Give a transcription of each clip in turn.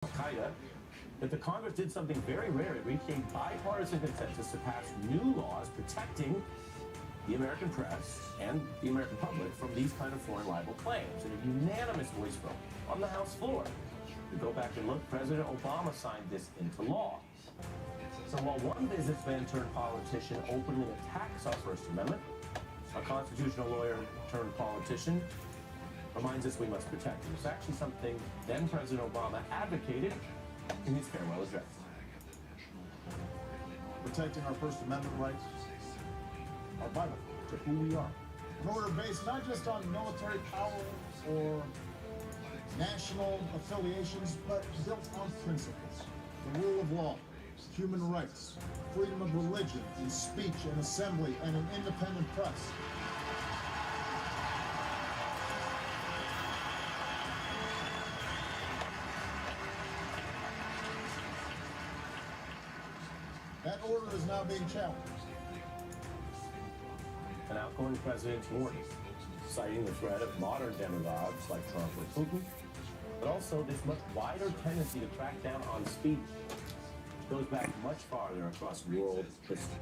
Al-Qaeda, that the Congress did something very rare. It reached a bipartisan consensus to pass new laws protecting the American press and the American public from these kind of foreign libel claims in a unanimous voice vote on the House floor. We go back and look, President Obama signed this into law. So while one businessman turned politician openly attacks our First Amendment, a constitutional lawyer turned politician reminds us we must protect it. It's actually something then President Obama advocated in his farewell address. Protecting our First Amendment rights are vital to who we are. An order based not just on military power or national affiliations, but built on principles. The rule of law, human rights, freedom of religion and speech and assembly, and an independent press. That order is now being challenged. An outgoing president warned, citing the threat of modern demagogues like Trump or Putin, but also this much wider tendency to crack down on speech, which goes back much farther across world history.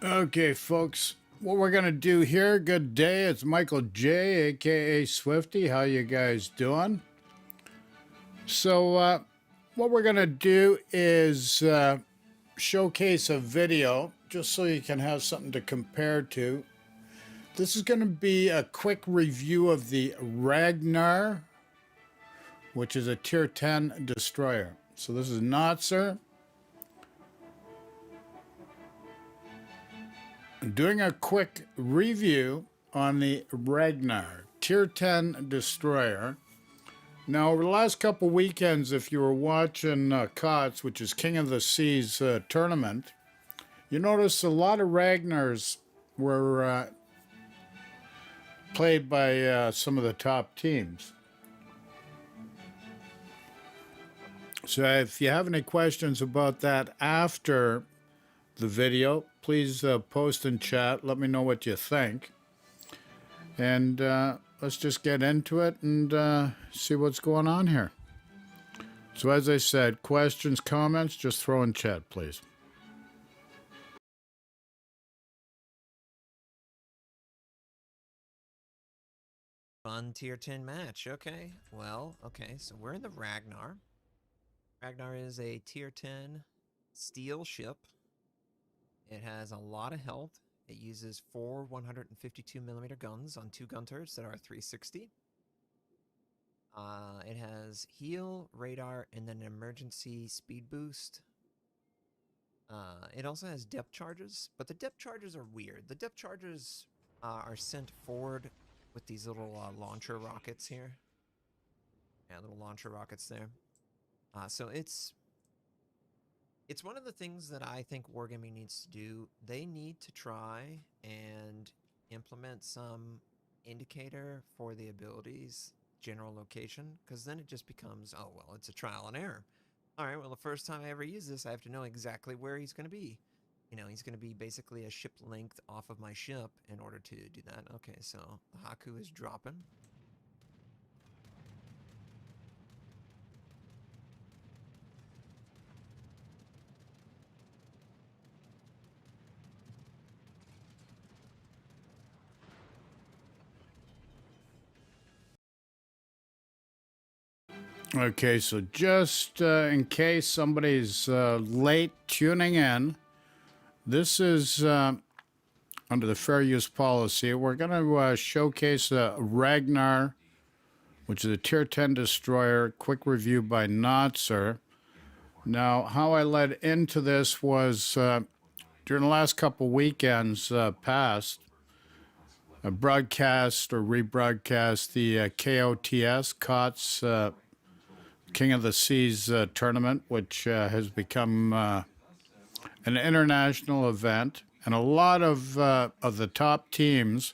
Okay, folks, what we're gonna do here, good day, it's Michael J, aka Swifty. How you guys doing? So what we're gonna do is showcase a video just so you can have something to compare to. This is gonna be a quick review of the Ragnar, which is a tier 10 destroyer. So this is Notzer. Doing a quick review on the Ragnar, tier 10 destroyer. Now, over the last couple weekends, if you were watching COTS, which is King of the Seas tournament, you notice a lot of Ragnars were played by some of the top teams. So if you have any questions about that after the video, please post in chat. Let me know what you think. And let's just get into it and see what's going on here. So as I said, questions, comments, just throw in chat, please. Fun tier 10 match. Okay. Well, okay. So we're in the Ragnar. Ragnar is a tier 10 steel ship. It has a lot of health. It uses 4 152mm guns on 2 gun turrets that are 360. It has heal, radar, and then an emergency speed boost. It also has depth charges, but the depth charges are weird. The depth charges are sent forward with these little launcher rockets here. Yeah, little launcher rockets there. So it's one of the things that I think Wargaming needs to do. They need to try and implement some indicator for the abilities, general location, because then it just becomes, oh, well, it's a trial and error. All right, well, the first time I ever use this, I have to know exactly where he's going to be. You know, he's going to be basically a ship length off of my ship in order to do that. Okay, so the Haku is dropping. Okay, so just in case somebody's late tuning in, this is under the fair use policy. We're going to showcase Ragnar, which is a tier 10 destroyer. Quick review by Notzer. Now, how I led into this was during the last couple weekends past, I broadcast or rebroadcast the KOTS, COTS King of the Seas tournament, which has become an international event. And a lot of the top teams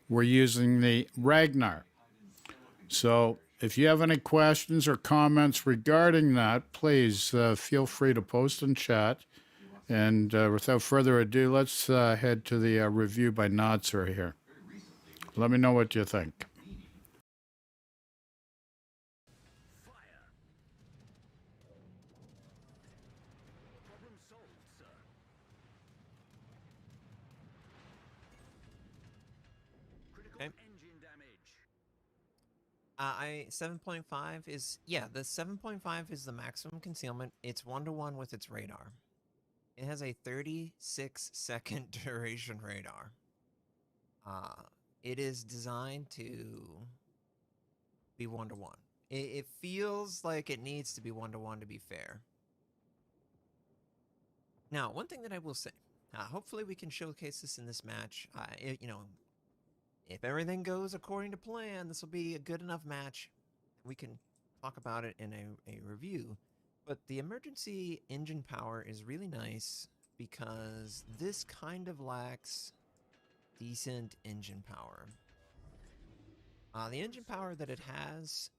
were using the Ragnar. So if you have any questions or comments regarding that, please feel free to post in chat. And without further ado, let's head to the review by Notzer here. Let me know what you think. Okay. 7.5 is, yeah, the 7.5 is the maximum concealment. It's 1-to-1 with its radar. It has a 36-second duration radar. It is designed to be 1-to-1. It feels like it needs to be 1-to-1 to be fair. Now, one thing that I will say, hopefully we can showcase this in this match. You know, if everything goes according to plan, this will be a good enough match. We can talk about it in a review. But the emergency engine power is really nice because this kind of lacks decent engine power. The engine power that it has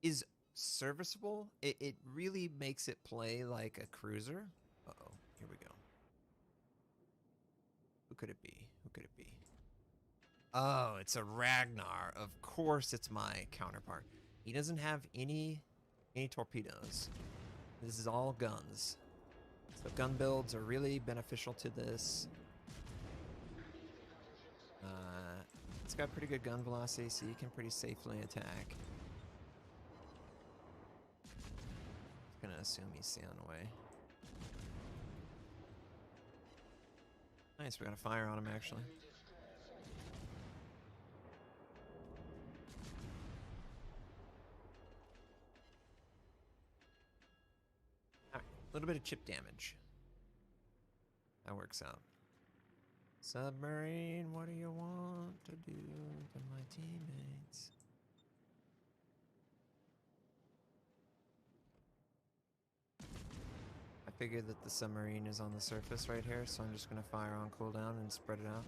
is serviceable. It really makes it play like a cruiser. Uh-oh, here we go. Who could it be? Who could it be? Oh, it's a Ragnar. Of course it's my counterpart. He doesn't have any torpedoes. This is all guns. So gun builds are really beneficial to this. It's got pretty good gun velocity, so you can pretty safely attack. Just gonna assume he's staying on the way. Nice, we got a fire on him actually. Alright, a little bit of chip damage. That works out. Submarine, what do you want to do to my teammates? I figured that the submarine is on the surface right here, so I'm just gonna fire on cooldown and spread it out.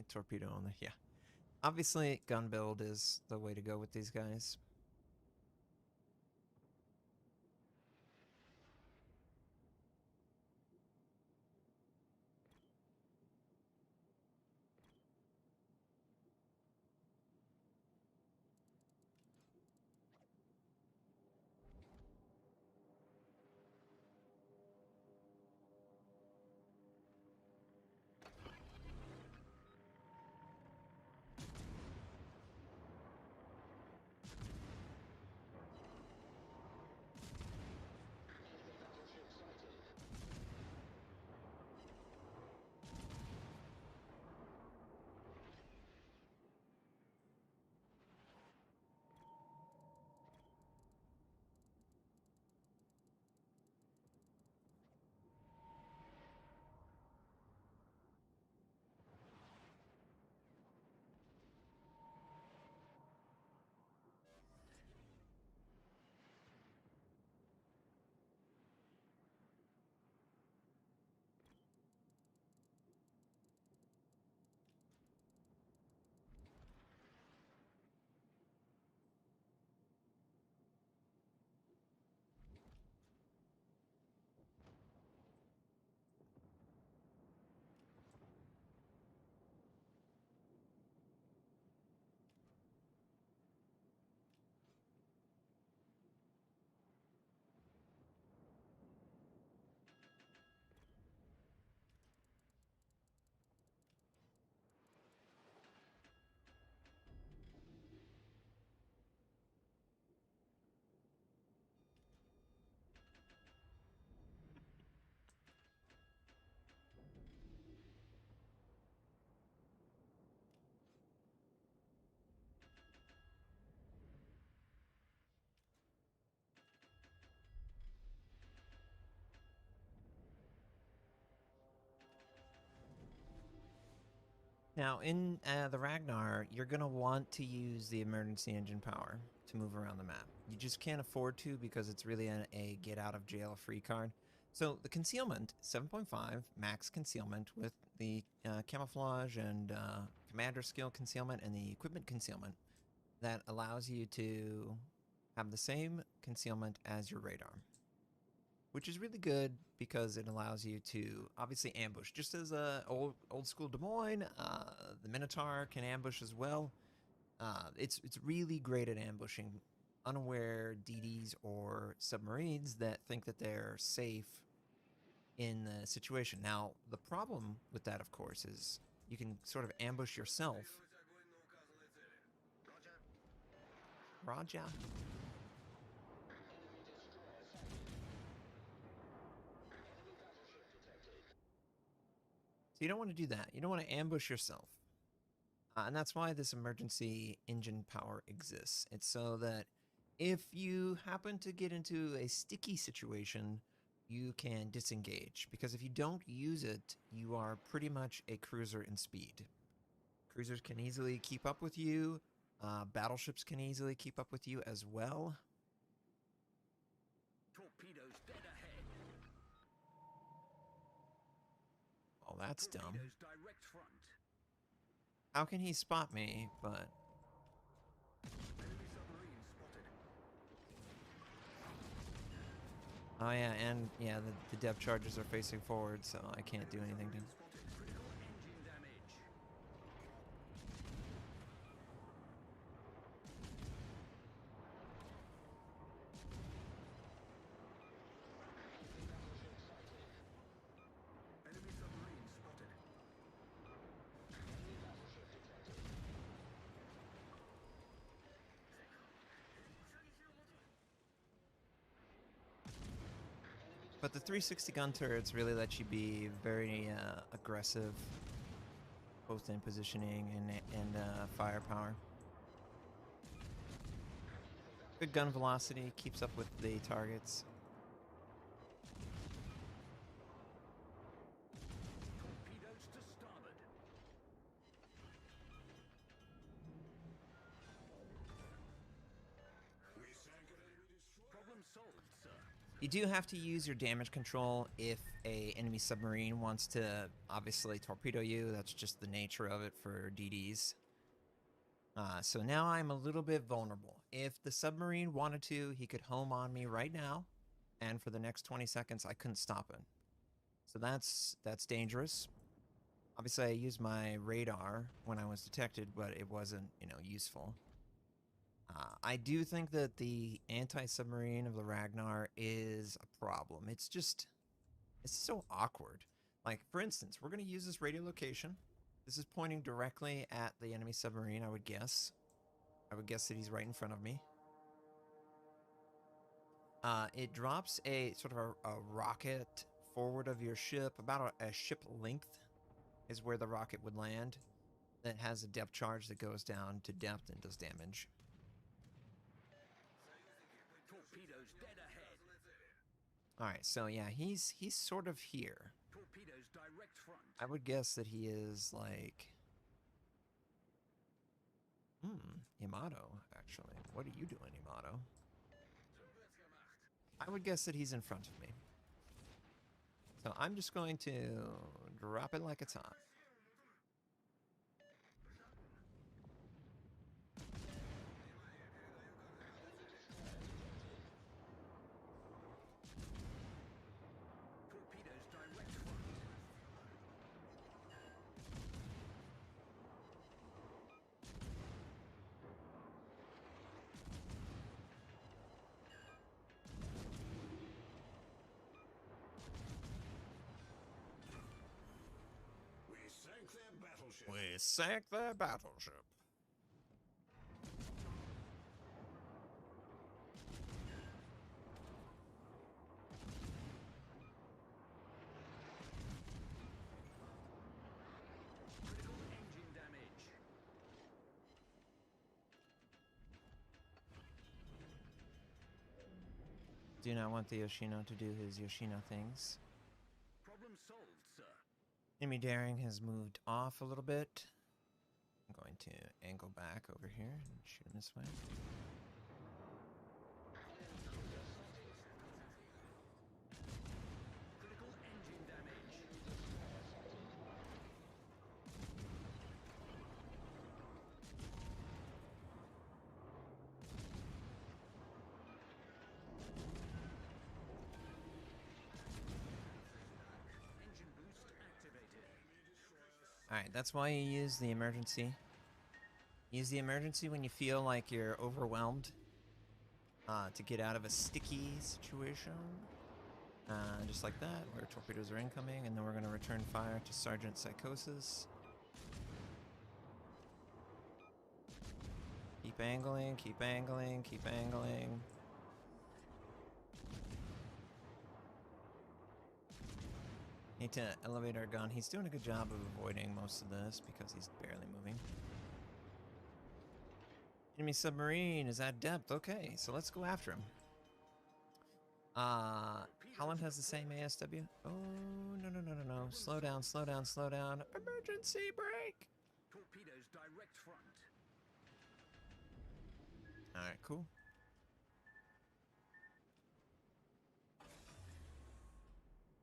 Torpedo on the, yeah. Obviously, gun build is the way to go with these guys. Now, in the Ragnar, you're going to want to use the emergency engine power to move around the map. You just can't afford to because it's really a get-out-of-jail-free card. So the concealment, 7.5, max concealment with the camouflage and commander skill concealment and the equipment concealment that allows you to have the same concealment as your radar, which is really good because it allows you to obviously ambush. Just as old school Des Moines, the Minotaur can ambush as well. It's really great at ambushing unaware DDs or submarines that think that they're safe in the situation. Now, the problem with that, of course, is you can sort of ambush yourself. Roger. So you don't want to do that. You don't want to ambush yourself. And that's why this emergency engine power exists. It's so that if you happen to get into a sticky situation, you can disengage. Because if you don't use it, you are pretty much a cruiser in speed. Cruisers can easily keep up with you. Battleships can easily keep up with you as well. Torpedoes dead ahead. Oh, that's dumb. Torpedoes direct front. How can he spot me? But Enemy submarine spotted. oh yeah, and yeah, the depth charges are facing forward, so I can't do anything to. Spotted. Critical engine damage. Enemy submarine spotted. But the 360 gun turrets really let you be very aggressive, both in positioning and firepower. Good gun velocity, keeps up with the targets. Torpedoes to starboard. Problem solved, sir. You do have to use your damage control if a enemy submarine wants to obviously torpedo you. That's just the nature of it for DDs. So now I'm a little bit vulnerable. If the submarine wanted to, he could home on me right now, and for the next 20 seconds, I couldn't stop him. So that's dangerous. Obviously, I used my radar when I was detected, but it wasn't, useful. I do think that the anti-submarine of the Ragnar is a problem. It's so awkward. Like, for instance, we're going to use this radio location. This is pointing directly at the enemy submarine, I would guess. I would guess that he's right in front of me. It drops a sort of a rocket forward of your ship. About a ship length is where the rocket would land. That has a depth charge that goes down to depth and does damage. Torpedoes dead ahead. Alright, so yeah, he's sort of here. Torpedoes direct front. I would guess that he is like... Yamato, actually. What are you doing, Yamato? I would guess that he's in front of me. So I'm just going to drop it like it's hot. Torpedoes direct front. We sank their battleship. Critical engine damage. Do not want the Yoshino to do his Yoshino things. Problem solved, sir. Enemy daring has moved off a little bit. I'm going to angle back over here and shoot him this way. Critical engine damage. Engine boost activated. Alright, that's why you use the emergency. Use the emergency when you feel like you're overwhelmed. To get out of a sticky situation. Just like that, where torpedoes are incoming, and then we're going to return fire to Sergeant Psychosis. Keep angling, keep angling, keep angling. Need to elevate our gun. He's doing a good job of avoiding most of this because he's barely moving. Enemy submarine is at depth. Okay, so let's go after him. Holland has the same ASW. Oh, no. Slow down, slow down, slow down. Emergency brake! Torpedoes direct front. Alright, cool.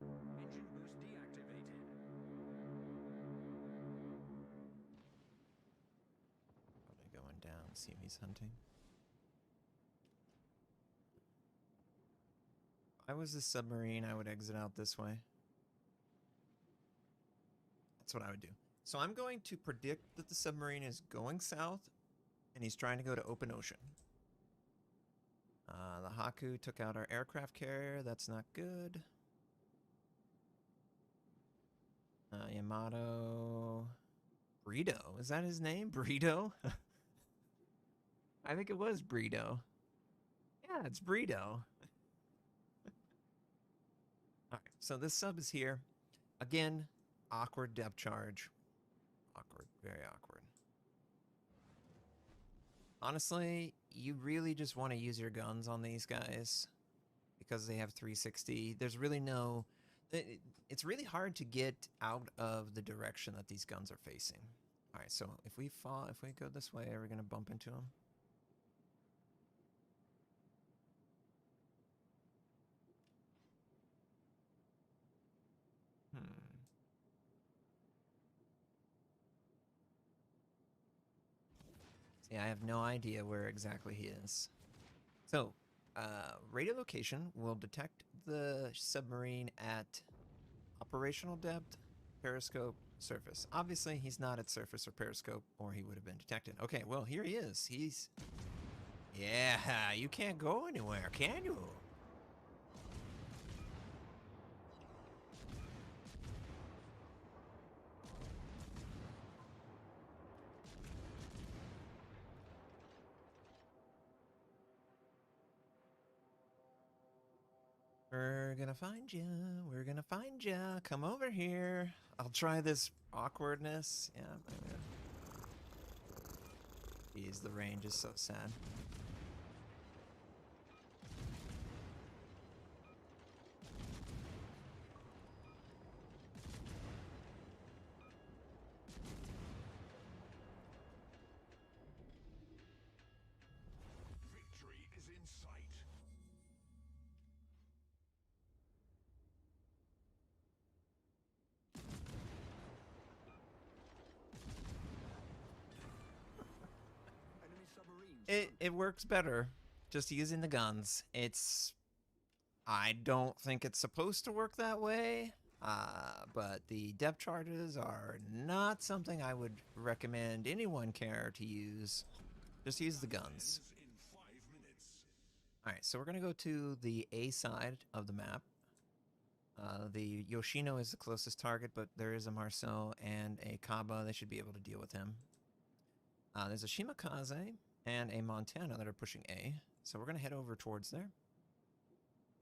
Engine boost deactivated. see him, he's hunting. If I was a submarine, I would exit out this way. That's what I would do. So I'm going to predict that the submarine is going south, and he's trying to go to open ocean. The Haku took out our aircraft carrier. That's not good. Yamato... Burrito. Is that his name? Burrito? I think it was Burrito. Yeah, it's Burrito. Alright, so this sub is here. Again, awkward depth charge. Awkward, very awkward. Honestly, you really just want to use your guns on these guys because they have 360. There's really no... It's really hard to get out of the direction that these guns are facing. Alright, so if we go this way, are we going to bump into them? See, I have no idea where exactly he is. So, radio location will detect the submarine at operational depth, periscope, surface. Obviously, he's not at surface or periscope, or he would have been detected. Okay, well, here he is. He's... Yeah, you can't go anywhere, can you? We're gonna find ya. We're gonna find ya. Come over here. I'll try this awkwardness. Yeah. Jeez, the range is so sad. Victory is in sight. Enemy submarines. It works better just using the guns. I don't think it's supposed to work that way, but the depth charges are not something I would recommend anyone care to use. Just use the guns. In 5 minutes. Alright, so we're going to go to the A side of the map. The Yoshino is the closest target, but there is a Marceau and a Kaba. They should be able to deal with him. There's a Shimakaze and a Montana that are pushing A. So we're going to head over towards there.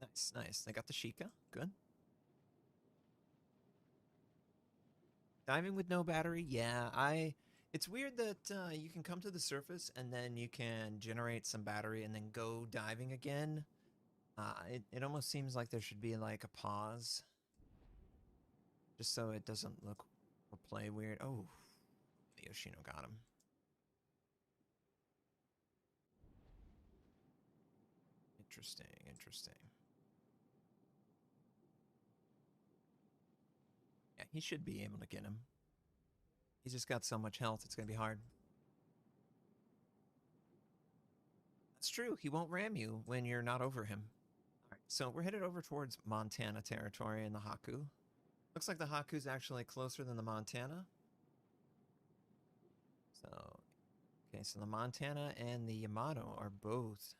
Nice, nice. They got the Sheikah. Good. Diving with no battery? Yeah, it's weird that you can come to the surface and then you can generate some battery and then go diving again. It almost seems like there should be like a pause. Just so it doesn't look or play weird. Oh, the Yoshino got him. Interesting, interesting. Yeah, he should be able to get him. He's just got so much health, it's going to be hard. That's true, he won't ram you when you're not over him. Alright, so we're headed over towards Montana territory in the Haku. Looks like the Haku's actually closer than the Montana. So, okay, so the Montana and the Yamato are both...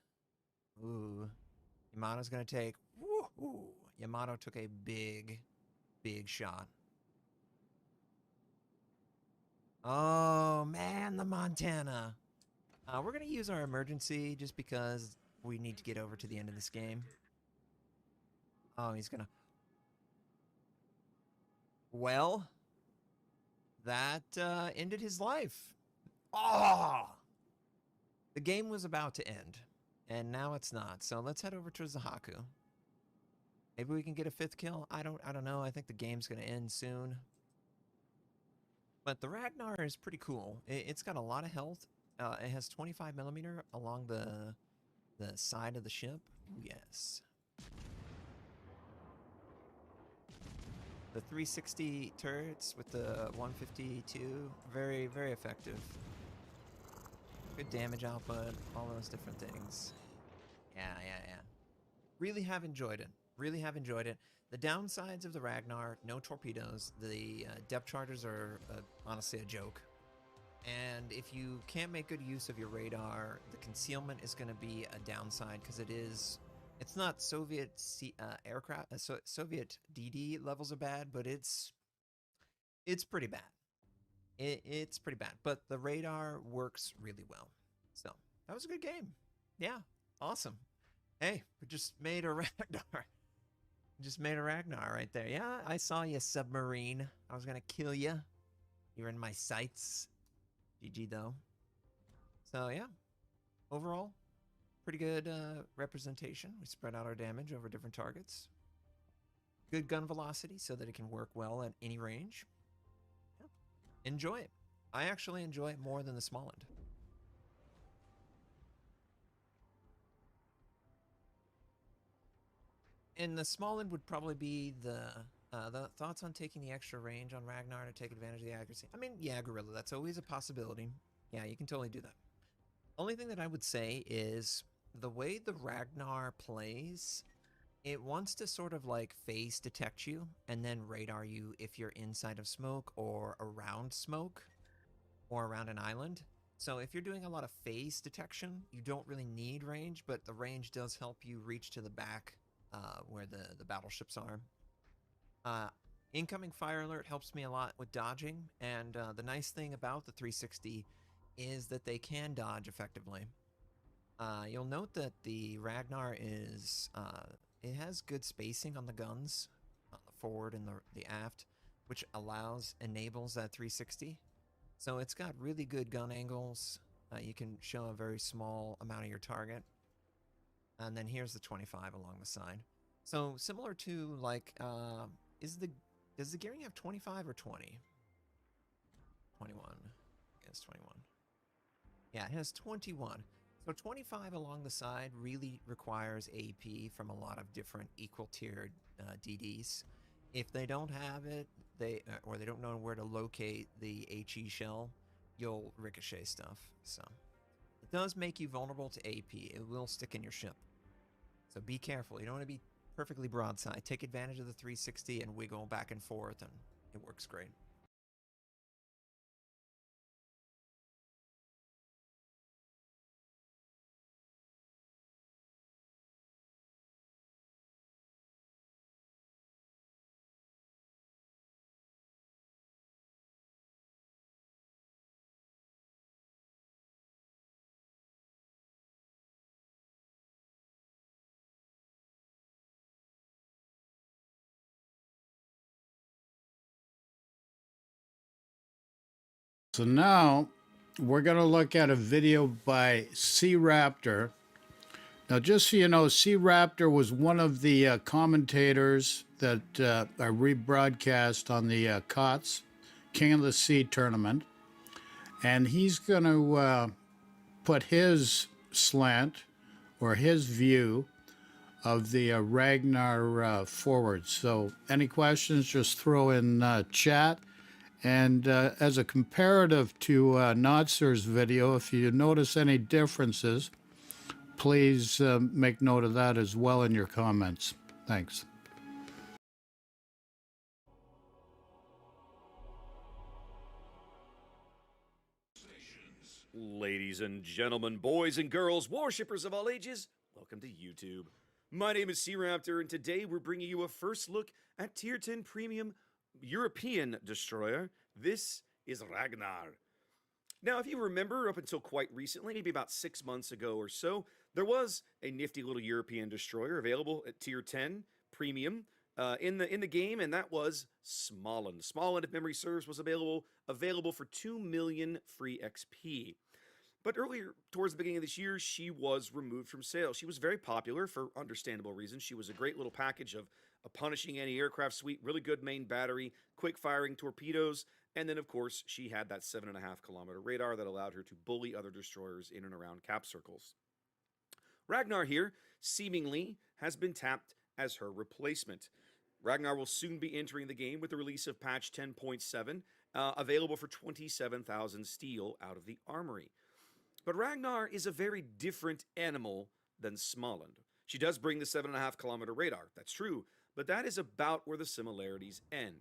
Ooh. Yamato's going to take... Woo-hoo! Yamato took a big, big shot. Oh, man, the Montana. We're going to use our emergency just because we need to get over to the end of this game. Oh, he's going to... Well, that ended his life. Oh! The game was about to end, and now it's not. So let's head over to Zahaku. Maybe we can get a 5th kill. I don't know. I think the game's going to end soon. But the Ragnar is pretty cool. It's got a lot of health. It has 25mm along the side of the ship. Ooh, yes. The 360 turrets with the 152, very, very effective. good damage output, all those different things. Yeah. Really have enjoyed it. Really have enjoyed it. The downsides of the Ragnar, no torpedoes. The depth charges are honestly a joke. And if you can't make good use of your radar, the concealment is going to be a downside because it's not Soviet aircraft, Soviet DD levels of bad, but it's pretty bad. It's pretty bad, but the radar works really well. So that was a good game. Yeah, awesome. Hey, we just made a Ragnar. Just made a Ragnar right there. Yeah, I saw you, submarine. I was gonna kill you. You're in my sights. GG though. So yeah, overall, pretty good representation. We spread out our damage over different targets. Good gun velocity so that it can work well at any range. Yeah. Enjoy it. I actually enjoy it more than the Smalland. And the Smalland would probably be the thoughts on taking the extra range on Ragnar to take advantage of the accuracy. I mean, yeah, Gorilla, that's always a possibility. Yeah, you can totally do that. Only thing that I would say is the way the Ragnar plays, it wants to sort of like phase detect you and then radar you if you're inside of smoke or around smoke or around an island. So if you're doing a lot of phase detection, you don't really need range, but the range does help you reach to the back where the battleships are. Incoming fire alert helps me a lot with dodging, and the nice thing about the 360 is that they can dodge effectively. You'll note that the Ragnar is it has good spacing on the guns, the forward and the aft, which enables that 360. So it's got really good gun angles. You can show a very small amount of your target. And then here's the 25 along the side. So similar to like, does the gearing have 25 or 20? 21. I guess 21. Yeah, it has 21. So 25 along the side really requires AP from a lot of different equal tiered DDs. If they don't have it, or they don't know where to locate the HE shell, you'll ricochet stuff. So it does make you vulnerable to AP. It will stick in your ship. So be careful. You don't want to be perfectly broadside. Take advantage of the 360 and wiggle back and forth, and it works great. So now we're going to look at a video by Sea Raptor. Now, just so you know, Sea Raptor was one of the commentators that I rebroadcast on the COTS, King of the Sea tournament. And he's going to put his slant or his view of the Ragnar forward. So any questions, just throw in chat. And as a comparative to Notzer's video, if you notice any differences, please make note of that as well in your comments. Thanks. Ladies and gentlemen, boys and girls, warshippers of all ages, welcome to YouTube. My name is Sea Raptor, and today we're bringing you a first look at Tier 10 Premium European destroyer. This is Ragnar. Now, if you remember, up until quite recently, maybe about 6 months ago or so, there was a nifty little European destroyer available at Tier 10 Premium in the game, and that was Smalland. Smalland, if memory serves, was available for 2 million free XP. But earlier, towards the beginning of this year, she was removed from sale. She was very popular for understandable reasons. She was a great little package of a punishing anti-aircraft suite, really good main battery, quick-firing torpedoes, and then, of course, she had that 7.5-kilometer radar that allowed her to bully other destroyers in and around cap circles. Ragnar here, seemingly, has been tapped as her replacement. Ragnar will soon be entering the game with the release of patch 10.7, available for 27,000 steel out of the armory. But Ragnar is a very different animal than Småland. She does bring the 7.5-kilometer radar, that's true, but that is about where the similarities end.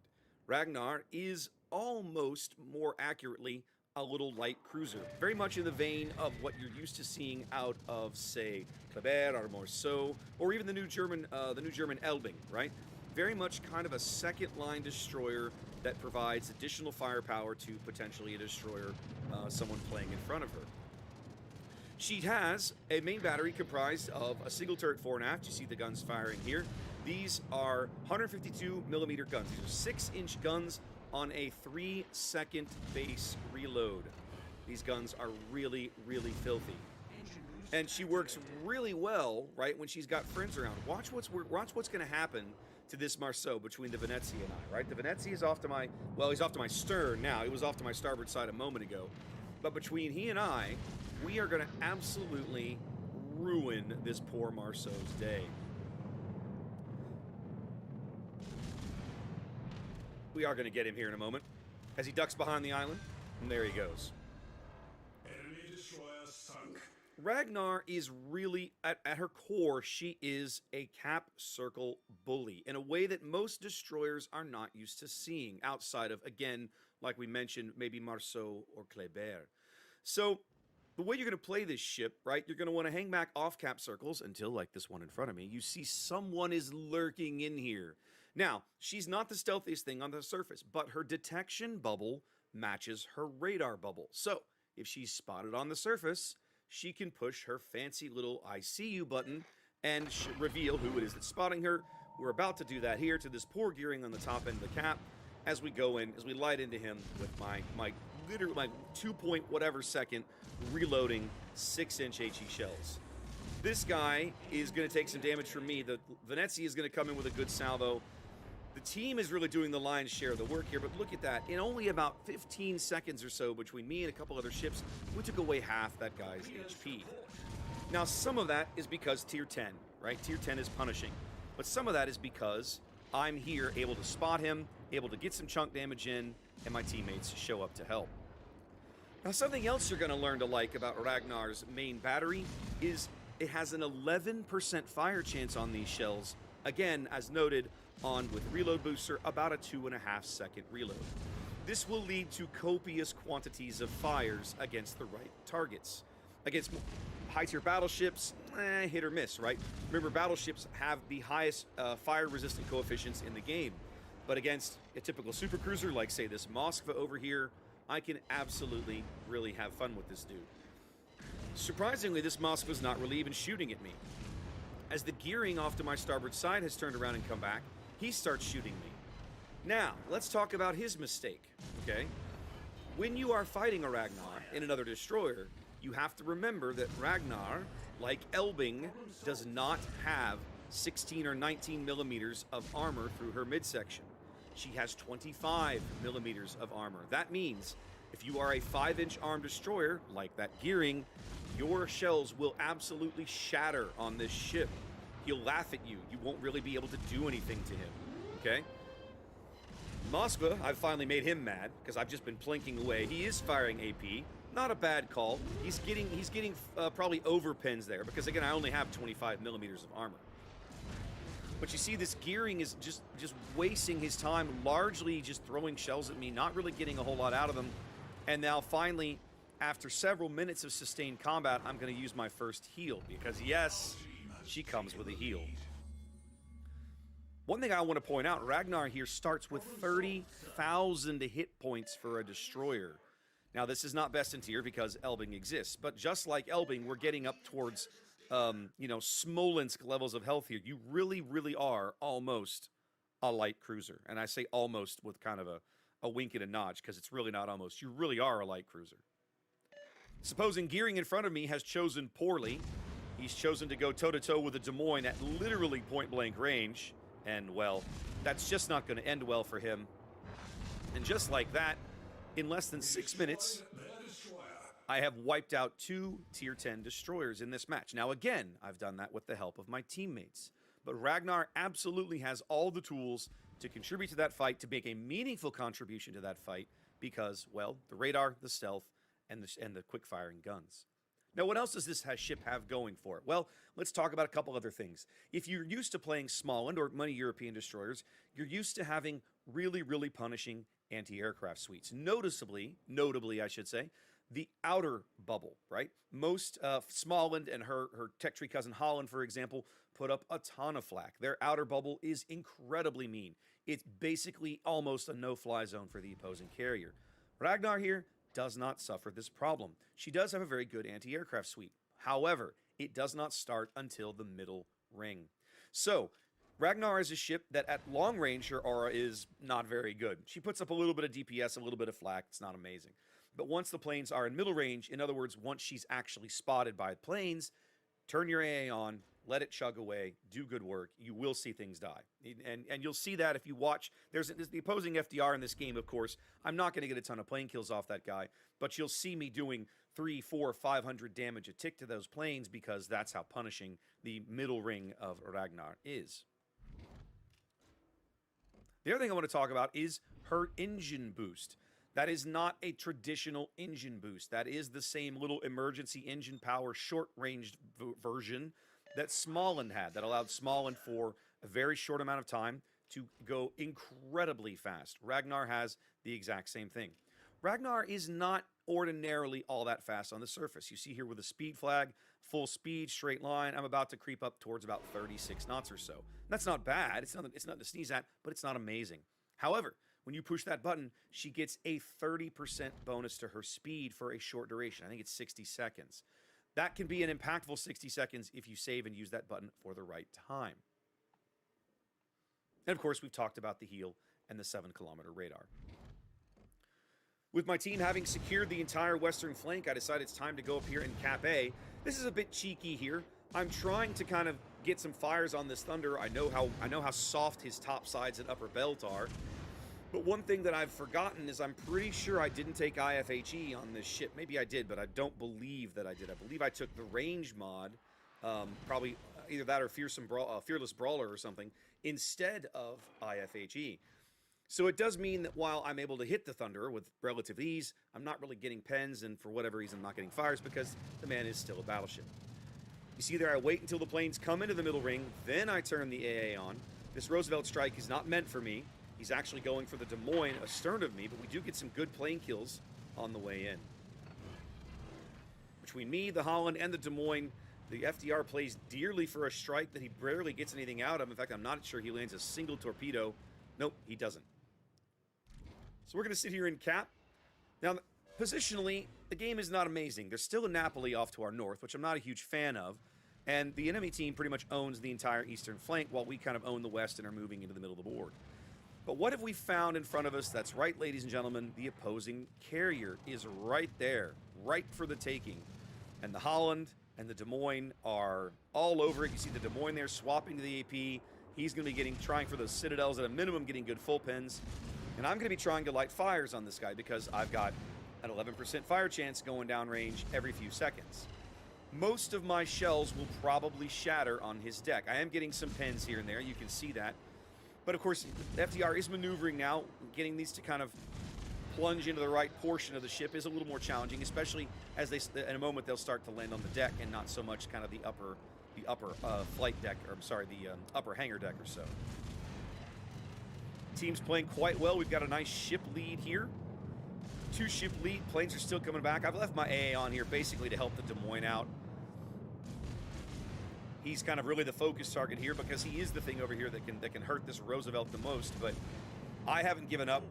Ragnar is almost, more accurately, a little light cruiser, very much in the vein of what you're used to seeing out of, say, Kleber or Morceau, or even the new German Elbing, right? Very much kind of a second-line destroyer that provides additional firepower to potentially a destroyer, someone playing in front of her. She has a main battery comprised of a single turret fore and aft. You see the guns firing here. These are 152 millimeter guns. These are 6-inch guns on a 3-second base reload. These guns are really, really filthy. And she works really well, right, when she's got friends around. Watch what's going to happen to this Marceau between the Venezia and I, right? The Venezia is off to my, well, he's off to my stern now. He was off to my starboard side a moment ago. But between he and I, we are going to absolutely ruin this poor Marceau's day. We are going to get him here in a moment as he ducks behind the island, and there he goes. Enemy destroyer sunk. Ragnar is really, at her core, she is a cap circle bully in a way that most destroyers are not used to seeing outside of, again, like we mentioned, maybe Marceau or Kleber. So the way you're going to play this ship, right, you're going to want to hang back off cap circles until, like this one in front of me, you see someone is lurking in here. Now, she's not the stealthiest thing on the surface, but her detection bubble matches her radar bubble. So if she's spotted on the surface, she can push her fancy little I see you button and reveal who it is that's spotting her. We're about to do that here to this poor gearing on the top end of the cap as we go in, as we light into him with my 2 whatever second reloading 6-inch HE shells. This guy is going to take some damage from me. The Venezia is going to come in with a good salvo. The team is really doing the lion's share of the work here, but look at that. In only about 15 seconds or so between me and a couple other ships, we took away half that guy's HP. Now, some of that is because Tier 10, right? Tier 10 is punishing. But some of that is because I'm here able to spot him, able to get some chunk damage in, and my teammates show up to help. Now, something else you're going to learn to like about Ragnar's main battery is it has an 11% fire chance on these shells. Again, as noted, on with reload booster, about a 2.5-second reload. This will lead to copious quantities of fires against the right targets. Against high-tier battleships, hit or miss, right? Remember, battleships have the highest fire-resistant coefficients in the game. But against a typical supercruiser, like, say, this Moskva over here, I can absolutely really have fun with this dude. Surprisingly, this Moskva's not really even shooting at me. As the gearing off to my starboard side has turned around and come back, he starts shooting me. Now, let's talk about his mistake, okay? When you are fighting a Ragnar in another destroyer, you have to remember that Ragnar, like Elbing, does not have 16 or 19 millimeters of armor through her midsection. She has 25 millimeters of armor. That means if you are a 5-inch armed destroyer, like that gearing, your shells will absolutely shatter on this ship. He'll laugh at you. You won't really be able to do anything to him, okay? Moskva, I've finally made him mad because I've just been plinking away. He is firing AP. Not a bad call. He's getting probably overpins there because, again, I only have 25 millimeters of armor. But you see, this gearing is just wasting his time, largely just throwing shells at me, not really getting a whole lot out of them. And now, finally, after several minutes of sustained combat, I'm going to use my first heal because, yes, she comes with a heal. One thing I want to point out, Ragnar here starts with 30,000 hit points for a destroyer. Now, this is not best in tier because Elbing exists, but just like Elbing, we're getting up towards, Smolensk levels of health here. You really, really are almost a light cruiser. And I say almost with kind of a wink and a nod because it's really not almost. You really are a light cruiser. Supposing gearing in front of me has chosen poorly, he's chosen to go toe-to-toe with a Des Moines at literally point-blank range. And, well, that's just not going to end well for him. And just like that, in less than 6 minutes, I have wiped out 2 Tier 10 destroyers in this match. Now, again, I've done that with the help of my teammates. But Ragnar absolutely has all the tools to contribute to that fight, to make a meaningful contribution to that fight, because, well, the radar, the stealth, and the quick-firing guns. Now, what else does this ship have going for it? Well, let's talk about a couple other things. If you're used to playing Småland or many European destroyers, you're used to having really, really punishing anti-aircraft suites. Notably, I should say, the outer bubble, right? Most Småland and her tech tree cousin Holland, for example, put up a ton of flack. Their outer bubble is incredibly mean. It's basically almost a no-fly zone for the opposing carrier. Ragnar here does not suffer this problem. She does have a very good anti-aircraft suite. However, it does not start until the middle ring. So, Ragnar is a ship that at long range, her aura is not very good. She puts up a little bit of DPS, a little bit of flak. It's not amazing. But once the planes are in middle range, in other words, once she's actually spotted by planes, turn your AA on, let it chug away, do good work. You will see things die. And you'll see that if you watch. There's the opposing FDR in this game, of course. I'm not going to get a ton of plane kills off that guy, but you'll see me doing 300, 400, 500 damage a tick to those planes because that's how punishing the middle ring of Ragnar is. The other thing I want to talk about is her engine boost. That is not a traditional engine boost. That is the same little emergency engine power short-ranged version that Småland had, that allowed Småland for a very short amount of time to go incredibly fast. Ragnar has the exact same thing. Ragnar is not ordinarily all that fast on the surface. You see here with a speed flag, full speed, straight line, I'm about to creep up towards about 36 knots or so. That's not bad. It's not to sneeze at, but it's not amazing. However, when you push that button, she gets a 30% bonus to her speed for a short duration. I think it's 60 seconds. That can be an impactful 60 seconds if you save and use that button for the right time. And of course, we've talked about the heel and the 7-kilometer radar. With my team having secured the entire western flank, I decided it's time to go up here and cap A. This is a bit cheeky here. I'm trying to kind of get some fires on this Thunder. I know how soft his top sides and upper belt are. But one thing that I've forgotten is I'm pretty sure I didn't take IFHE on this ship. Maybe I did, but I don't believe that I did. I believe I took the range mod, probably either that or Fearless Brawler or something, instead of IFHE. So it does mean that while I'm able to hit the Thunderer with relative ease, I'm not really getting pens, and for whatever reason I'm not getting fires because the man is still a battleship. You see there, I wait until the planes come into the middle ring, then I turn the AA on. This Roosevelt strike is not meant for me. He's actually going for the Des Moines astern of me, but we do get some good plane kills on the way in. Between me, the Holland, and the Des Moines, the FDR plays dearly for a strike that he rarely gets anything out of. In fact, I'm not sure he lands a single torpedo. Nope, he doesn't. So we're going to sit here and cap. Now, positionally, the game is not amazing. There's still a Napoli off to our north, which I'm not a huge fan of. And the enemy team pretty much owns the entire eastern flank, while we kind of own the west and are moving into the middle of the board. But what have we found in front of us? That's right, ladies and gentlemen, the opposing carrier is right there, right for the taking. And the Holland and the Des Moines are all over it. You see the Des Moines there swapping to the AP. He's going to be trying for those Citadels, at a minimum getting good full pens. And I'm going to be trying to light fires on this guy because I've got an 11% fire chance going down range every few seconds. Most of my shells will probably shatter on his deck. I am getting some pens here and there. You can see that. But of course, the FDR is maneuvering now. Getting these to kind of plunge into the right portion of the ship is a little more challenging, especially as in a moment they'll start to land on the deck and not so much kind of the upper flight deck, or I'm sorry, the upper hangar deck or so. Team's playing quite well. We've got a nice ship lead here. 2 ship lead. Planes are still coming back. I've left my AA on here basically to help the Des Moines out. He's kind of really the focus target here because he is the thing over here that can hurt this Roosevelt the most, but I haven't given up.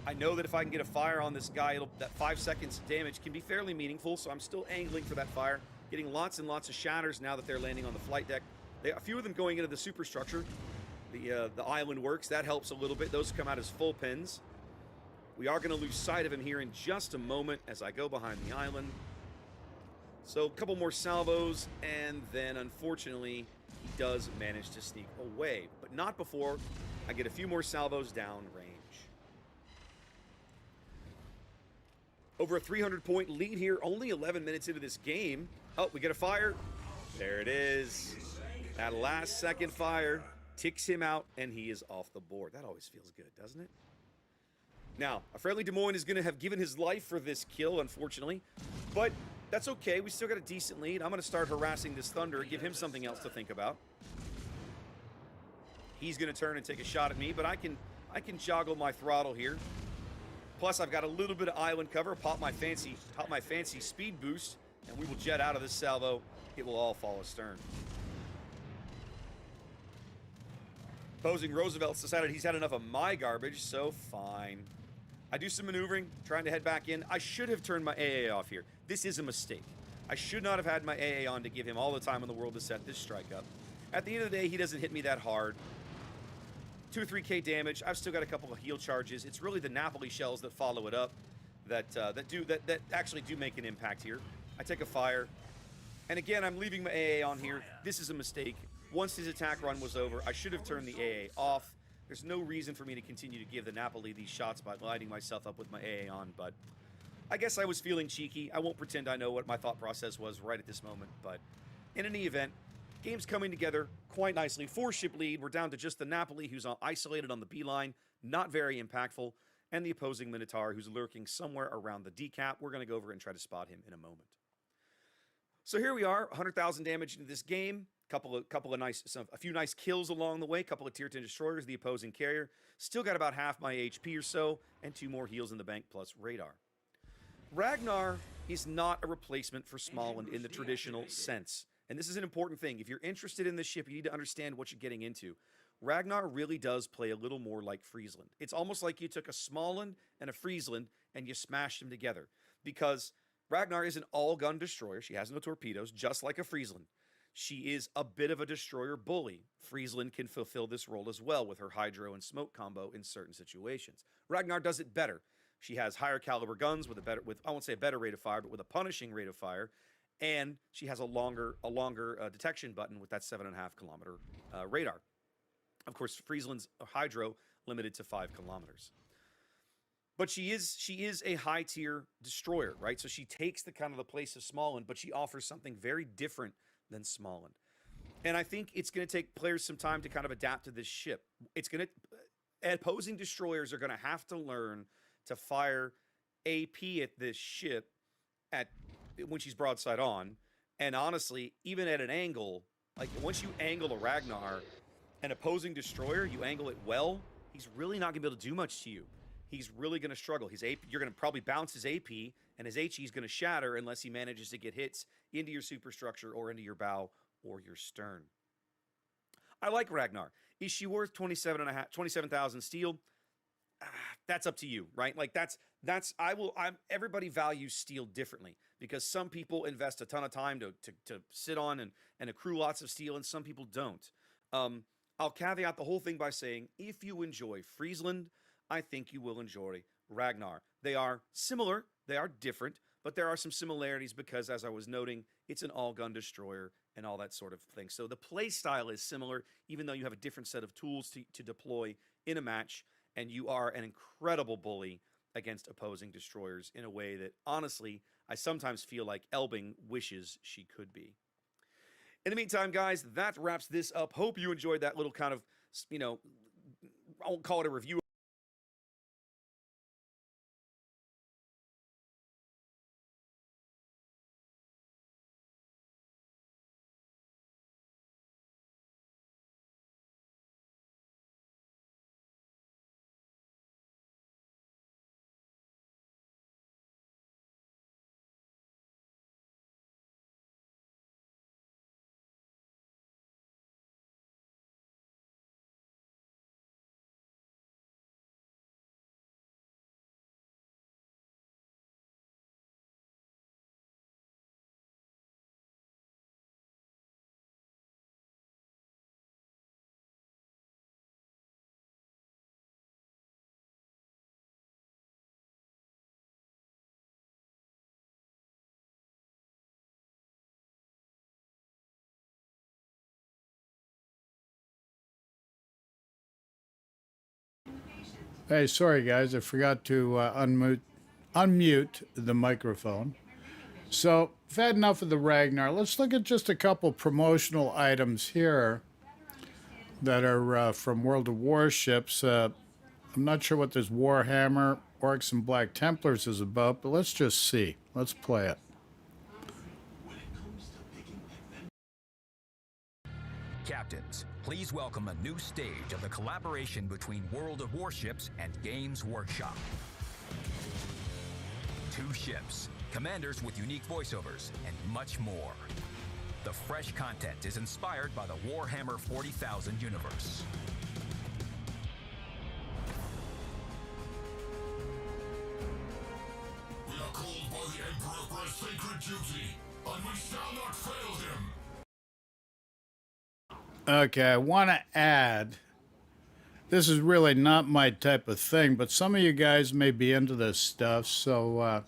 I know that if I can get a fire on this guy, that 5 seconds damage can be fairly meaningful, so I'm still angling for that fire, getting lots and lots of shatters now that they're landing on the flight deck. A few of them going into the superstructure. The island works. That helps a little bit. Those come out as full pins. We are going to lose sight of him here in just a moment as I go behind the island. So a couple more salvos, and then unfortunately he does manage to sneak away, but not before I get a few more salvos down range. Over a 300-point lead here, only 11 minutes into this game. Oh, we get a fire. There it is. That last second fire ticks him out, and he is off the board. That always feels good, doesn't it? Now, a friendly Des Moines is going to have given his life for this kill, unfortunately, but That's okay. We still got a decent lead. I'm going to start harassing this Thunder, give him something else to think about. He's going to turn and take a shot at me, but I can joggle my throttle here. Plus, I've got a little bit of island cover. Pop my fancy speed boost, and we will jet out of this salvo. It will all fall astern. Opposing Roosevelt's decided he's had enough of my garbage, so fine. I do some maneuvering, trying to head back in. I should have turned my AA off here. This is a mistake. I should not have had my AA on to give him all the time in the world to set this strike up. At the end of the day, he doesn't hit me that hard. 2 or 3K damage. I've still got a couple of heal charges. It's really the Napoli shells that follow it up that actually do make an impact here. I take a fire. And again, I'm leaving my AA on here. This is a mistake. Once his attack run was over, I should have turned the AA off. There's no reason for me to continue to give the Napoli these shots by lighting myself up with my AA on, but I guess I was feeling cheeky. I won't pretend I know what my thought process was right at this moment, but in any event, game's coming together quite nicely. 4-ship lead. We're down to just the Napoli, who's isolated on the B line, not very impactful, and the opposing Minotaur, who's lurking somewhere around the decap. We're going to go over and try to spot him in a moment. So here we are, 100,000 damage into this game. A few nice kills along the way. Couple of tier 10 destroyers, the opposing carrier. Still got about half my HP or so, and 2 more heals in the bank plus radar. Ragnar is not a replacement for Småland in the traditional sense. And this is an important thing. If you're interested in this ship, you need to understand what you're getting into. Ragnar really does play a little more like Friesland. It's almost like you took a Småland and a Friesland and you smashed them together. Because Ragnar is an all-gun destroyer. She has no torpedoes, just like a Friesland. She is a bit of a destroyer bully. Friesland can fulfill this role as well with her hydro and smoke combo in certain situations. Ragnar does it better. She has higher caliber guns with I won't say a better rate of fire, but with a punishing rate of fire, and she has a longer detection button with that 7.5 kilometer radar. Of course, Friesland's hydro limited to 5 kilometers. But she is a high tier destroyer, right? So she takes the kind of the place of Småland, but she offers something very different than Småland. And I think it's going to take players some time to kind of adapt to this ship. Opposing destroyers are going to have to learn to fire AP at this ship when she's broadside on. And honestly, even at an angle, like once you angle a Ragnar, an opposing destroyer, you angle it well, he's really not going to be able to do much to you. He's really going to struggle. His AP, you're going to probably bounce his AP, and his HE is going to shatter unless he manages to get hits into your superstructure or into your bow or your stern. I like Ragnar. Is she worth 27,000 steel? That's up to you, right? Like everybody values steel differently because some people invest a ton of time to sit on and accrue lots of steel, and some people don't. I'll caveat the whole thing by saying, if you enjoy Friesland, I think you will enjoy Ragnar. They are similar, they are different, but there are some similarities because, as I was noting, it's an all-gun destroyer and all that sort of thing. So the play style is similar, even though you have a different set of tools to deploy in a match, and you are an incredible bully against opposing destroyers in a way that, honestly, I sometimes feel like Elbing wishes she could be. In the meantime, guys, that wraps this up. Hope you enjoyed that little kind of, I won't call it a review. Hey, sorry guys, I forgot to unmute the microphone. So, I've had enough of the Ragnar. Let's look at just a couple promotional items here that are from World of Warships. I'm not sure what this Warhammer, Orcs and Black Templars is about, but let's just see. Let's play it. Captains, please welcome a new stage of the collaboration between World of Warships and Games Workshop. 2 ships, commanders with unique voiceovers, and much more. The fresh content is inspired by the Warhammer 40,000 universe. We are called by the Emperor for a sacred duty, and we shall not fail him. Okay, I want to add, this is really not my type of thing, but some of you guys may be into this stuff, so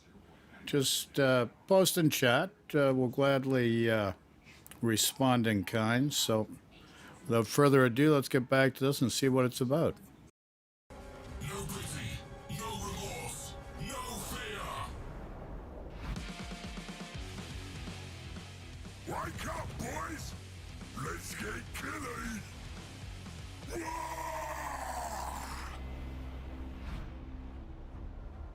just post in chat. We'll gladly respond in kind. So without further ado, let's get back to this and see what it's about. No pity, no remorse, no fear. Wake up, boys! Let's get killing!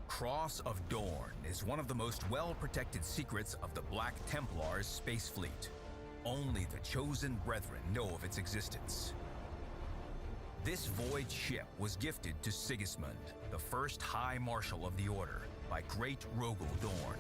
Cross of Dorn is one of the most well-protected secrets of the Black Templars' space fleet. Only the chosen brethren know of its existence. This void ship was gifted to Sigismund, the first High Marshal of the Order, by Great Rogel Dorn.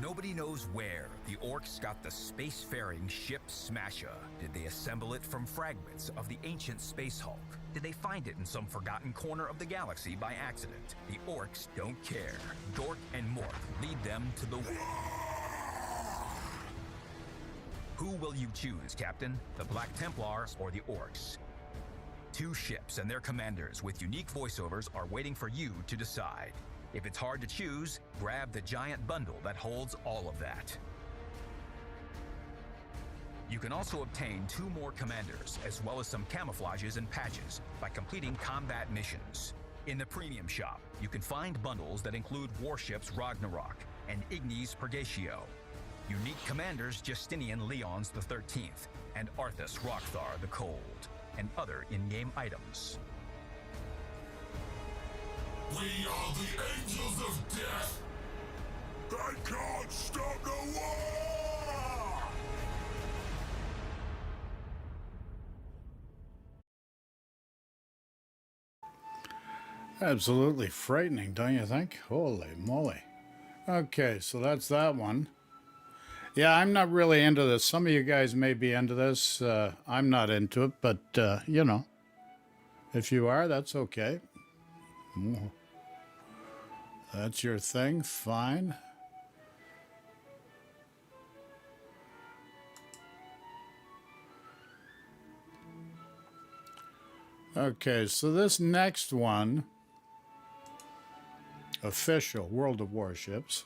Nobody knows where the Orcs got the spacefaring ship Smasher. Did they assemble it from fragments of the ancient Space Hulk? Did they find it in some forgotten corner of the galaxy by accident? The Orcs don't care. Dork and Mork lead them to the... Who will you choose, Captain? The Black Templars or the Orcs? 2 ships and their commanders with unique voiceovers are waiting for you to decide. If it's hard to choose, grab the giant bundle that holds all of that. You can also obtain 2 more commanders, as well as some camouflages and patches, by completing combat missions. In the premium shop, you can find bundles that include Warships Ragnarok and Ignis Purgatio, unique commanders Justinian Leons the 13th, and Arthas Rockthar the Cold, and other in-game items. We are the angels of death! They can't stop the war! Absolutely frightening, don't you think? Holy moly. Okay, so that's that one. Yeah, I'm not really into this. Some of you guys may be into this. I'm not into it, but, you know, if you are, that's okay. That's your thing, fine. Okay, so this next one, official World of Warships.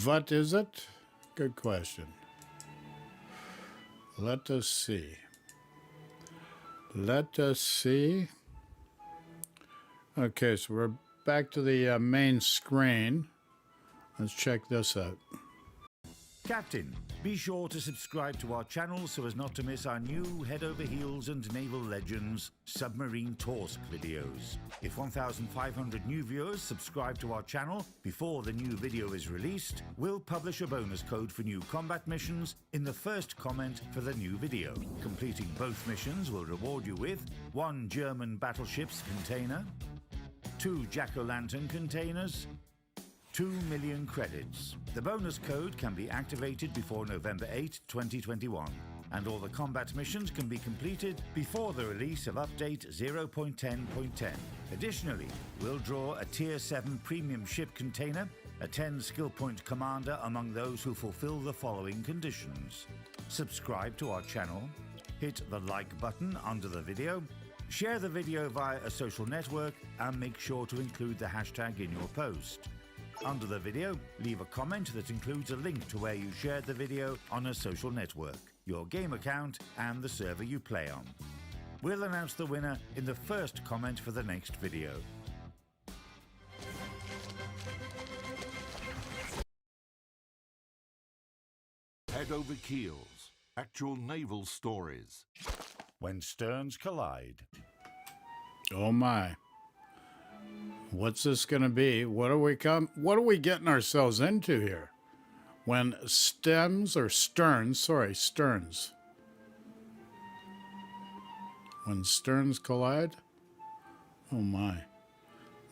What is it? Good question. Let us see. Let us see. Okay, so we're back to the main screen. Let's check this out. Captain, be sure to subscribe to our channel so as not to miss our new Head Over Heels and Naval Legends Submarine Torsk videos. If 1,500 new viewers subscribe to our channel before the new video is released, we'll publish a bonus code for new combat missions in the first comment for the new video. Completing both missions will reward you with 1 German battleship's container, 2 Jack-o'-lantern containers, 2 million credits. The bonus code can be activated before November 8, 2021, and all the combat missions can be completed before the release of Update 0.10.10. Additionally, we'll draw a Tier 7 premium ship container, a 10 skill point commander among those who fulfill the following conditions. Subscribe to our channel, hit the like button under the video, share the video via a social network, and make sure to include the hashtag in your post. Under the video, leave a comment that includes a link to where you shared the video on a social network, your game account, and the server you play on. We'll announce the winner in the first comment for the next video. Head Over Keels. Actual naval stories. When sterns collide. Oh my. What's this going to be? What are we getting ourselves into here? When stems or sterns, sorry, sterns. When sterns collide? Oh my.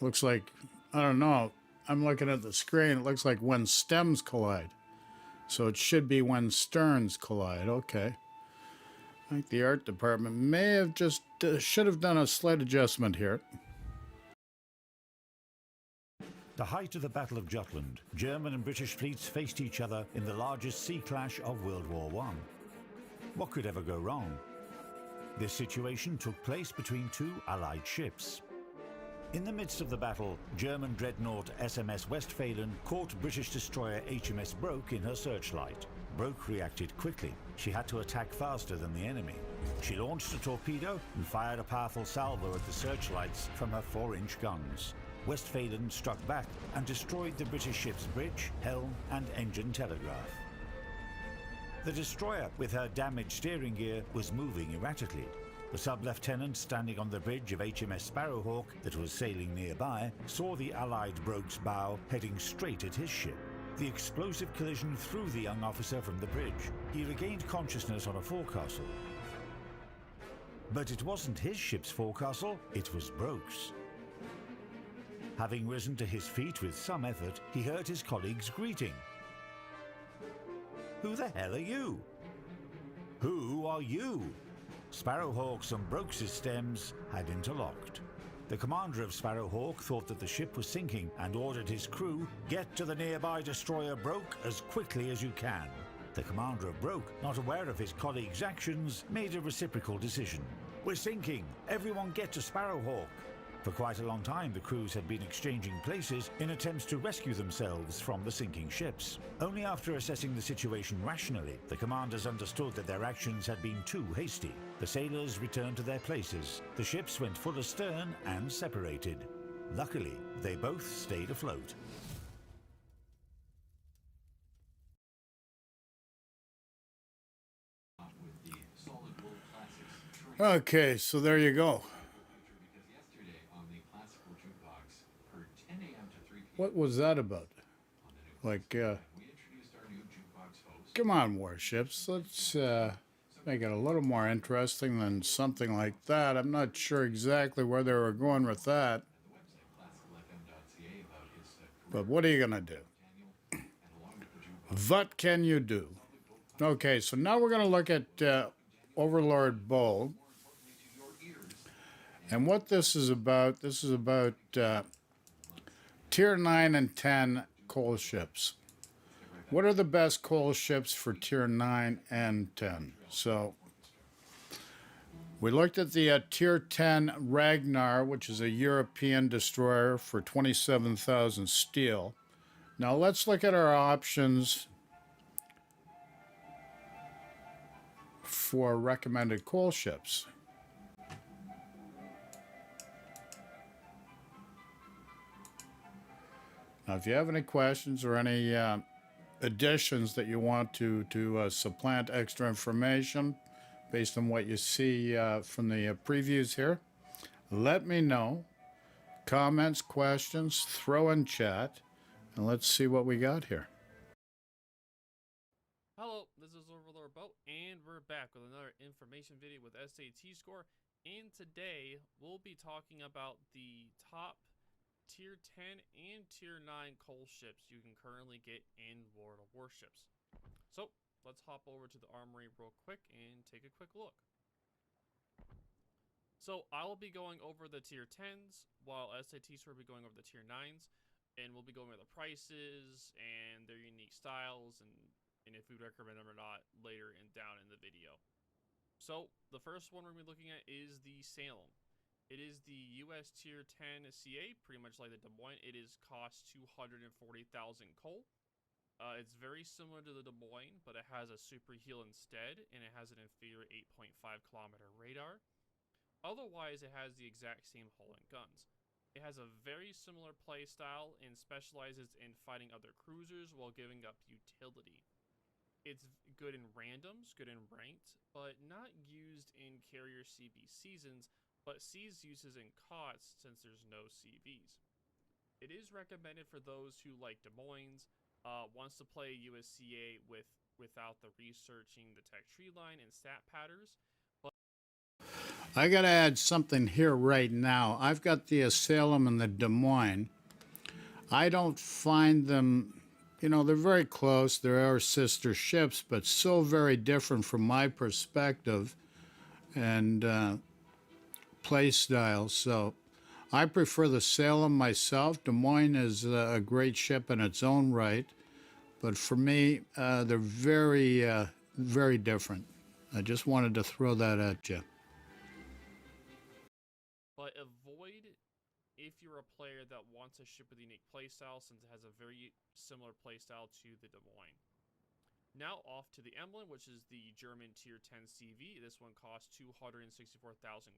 Looks like, I don't know. I'm looking at the screen. It looks like when stems collide. So it should be when sterns collide. Okay. I think the art department may have just, should have done a slight adjustment here. The height of the Battle of Jutland, German and British fleets faced each other in the largest sea clash of World War I. What could ever go wrong? This situation took place between two Allied ships. In the midst of the battle, German dreadnought SMS Westphalen caught British destroyer HMS Broke in her searchlight. Broke reacted quickly. She had to attack faster than the enemy. She launched a torpedo and fired a powerful salvo at the searchlights from her 4-inch guns. Westphalen struck back and destroyed the British ship's bridge, helm and engine telegraph. The destroyer, with her damaged steering gear, was moving erratically. The sub-lieutenant standing on the bridge of HMS Sparrowhawk that was sailing nearby saw the Allied Broke's bow heading straight at his ship. The explosive collision threw the young officer from the bridge. He regained consciousness on a forecastle. But it wasn't his ship's forecastle, it was Broke's. Having risen to his feet with some effort, he heard his colleague's greeting. "Who the hell are you?" "Who are you?" Sparrowhawk's and Broke's stems had interlocked. The commander of Sparrowhawk thought that the ship was sinking and ordered his crew, "Get to the nearby destroyer Broke as quickly as you can." The commander of Broke, not aware of his colleague's actions, made a reciprocal decision. "We're sinking! Everyone get to Sparrowhawk!" For quite a long time, the crews had been exchanging places in attempts to rescue themselves from the sinking ships. Only after assessing the situation rationally, the commanders understood that their actions had been too hasty. The sailors returned to their places. The ships went full astern and separated. Luckily, they both stayed afloat. Okay, so there you go. What was that about? Like, come on, Warships. Let's make it a little more interesting than something like that. I'm not sure exactly where they were going with that. But what are you going to do? What can you do? Okay, so now we're going to look at Overlord Bowl. And what this is about Tier 9 and 10 coal ships. What are the best coal ships for Tier 9 and 10? So we looked at the Tier 10 Ragnar, which is a European destroyer for 27,000 steel. Now let's look at our options for recommended coal ships. Now, if you have any questions or any additions that you want to supplant extra information based on what you see from the previews here, let me know. Comments, questions, throw in chat, and let's see what we got here. Hello, this is Overlord Boat, and we're back with another information video with SAT score. And today, we'll be talking about the top Tier 10 and Tier 9 coal ships you can currently get in World of Warships. So, let's hop over to the armory real quick and take a quick look. So, I'll be going over the Tier 10s, while SAT will be going over the Tier 9s, and we'll be going over the prices and their unique styles and if we recommend them or not later and down in the video. So, the first one we're going to be looking at is the Salem. It is the US Tier 10 CA, pretty much like the Des Moines. It is cost 240,000 coal. It's very similar to the Des Moines, but it has a super heel instead, and it has an inferior 8.5 kilometer radar. Otherwise, it has the exact same hull and guns. It has a very similar play style and specializes in fighting other cruisers while giving up utility. It's good in randoms, good in ranked, but not used in carrier CB seasons, but sees uses in COTS since there's no CVs. It is recommended for those who like Des Moines, wants to play USCA without the researching the tech tree line and stat patterns. I got to add something here right now. I've got the Salem and the Des Moines. I don't find them, they're very close. There are sister ships, but so very different from my perspective and play style. So I prefer the Salem myself. Des Moines is a great ship in its own right, but for me, they're very, very different. I just wanted to throw that at you. But avoid if you're a player that wants a ship with a unique playstyle, since it has a very similar playstyle to the Des Moines. Now off to the emblem, which is the German Tier 10 CV. This one costs 264,000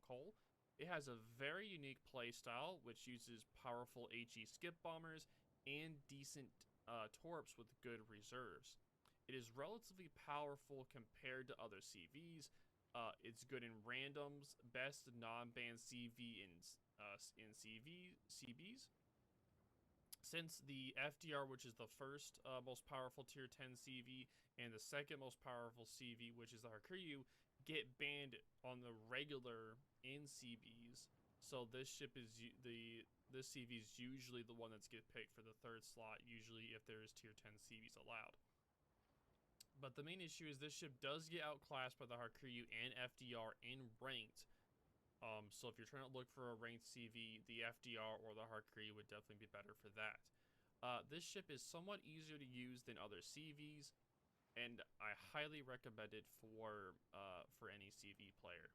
coal. It has a very unique playstyle, which uses powerful HE skip bombers and decent torps with good reserves. It is relatively powerful compared to other CVs. It's good in randoms, best non-banned CV in CBs. Since the FDR, which is the first most powerful Tier 10 CV, and the second most powerful CV, which is the Hakuryu, get banned on the regular in CBs. So this ship is this CV is usually the one that's get picked for the third slot. Usually, if there is Tier 10 CVs allowed. But the main issue is this ship does get outclassed by the Hakuryu and FDR in ranked. So if you're trying to look for a ranked CV, the FDR or the Hakuryu would definitely be better for that. This ship is somewhat easier to use than other CVs, and I highly recommend it for any CV player.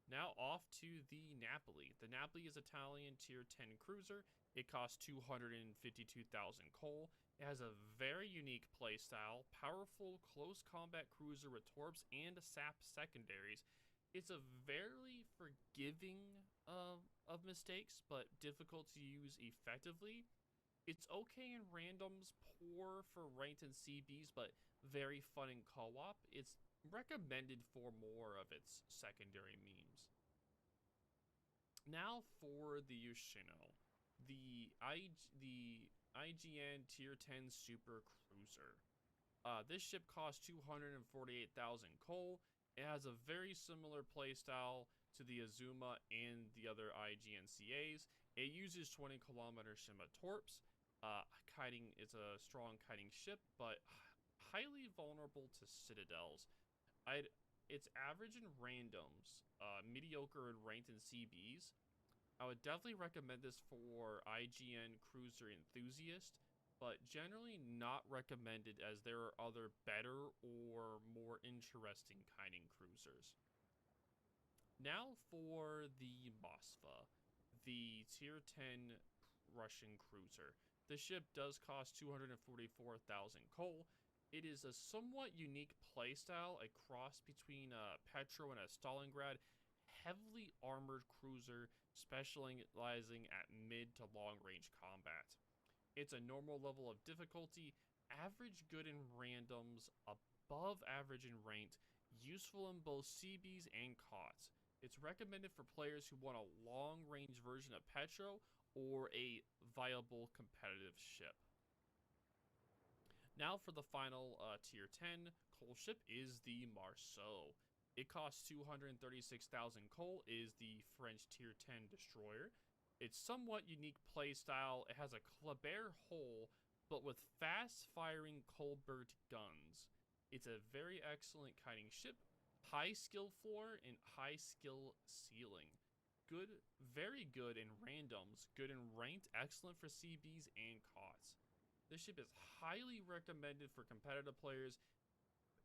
Now off to the Napoli. The Napoli is Italian Tier 10 cruiser. It costs 252,000 coal. It has a very unique playstyle, powerful close combat cruiser with torps and sap secondaries. It's a very forgiving of mistakes, but difficult to use effectively. It's okay in randoms, poor for ranked and CBs, but very fun in co-op. It's recommended for more of its secondary memes. Now for the Yoshino, the IGN Tier 10 Super Cruiser. This ship costs 248,000 coal. It has a very similar playstyle to the Azuma and the other IGNCAs. It uses 20-kilometer Shima torps. Kiting is a strong kiting ship, but highly vulnerable to citadels. It's average in randoms, mediocre in ranked and CBs. I would definitely recommend this for IGN Cruiser Enthusiast, but generally not recommended as there are other better or more interesting kiting cruisers. Now for the Moskva, the Tier 10 Russian cruiser. The ship does cost 244,000 coal. It is a somewhat unique playstyle, a cross between a Petro and a Stalingrad, heavily armored cruiser specializing at mid to long range combat. It's a normal level of difficulty, average good in randoms, above average in ranked, useful in both CBs and COTS. It's recommended for players who want a long range version of Petro or a viable competitive ship. Now for the final Tier 10 coal ship is the Marceau. It costs 236,000 coal, is the French Tier 10 destroyer. It's somewhat unique playstyle. It has a Kleber hull, but with fast-firing Colbert guns. It's a very excellent kiting ship, high skill floor and high skill ceiling. Good, very good in randoms, good in ranked, excellent for CBs and COTS. This ship is highly recommended for competitive players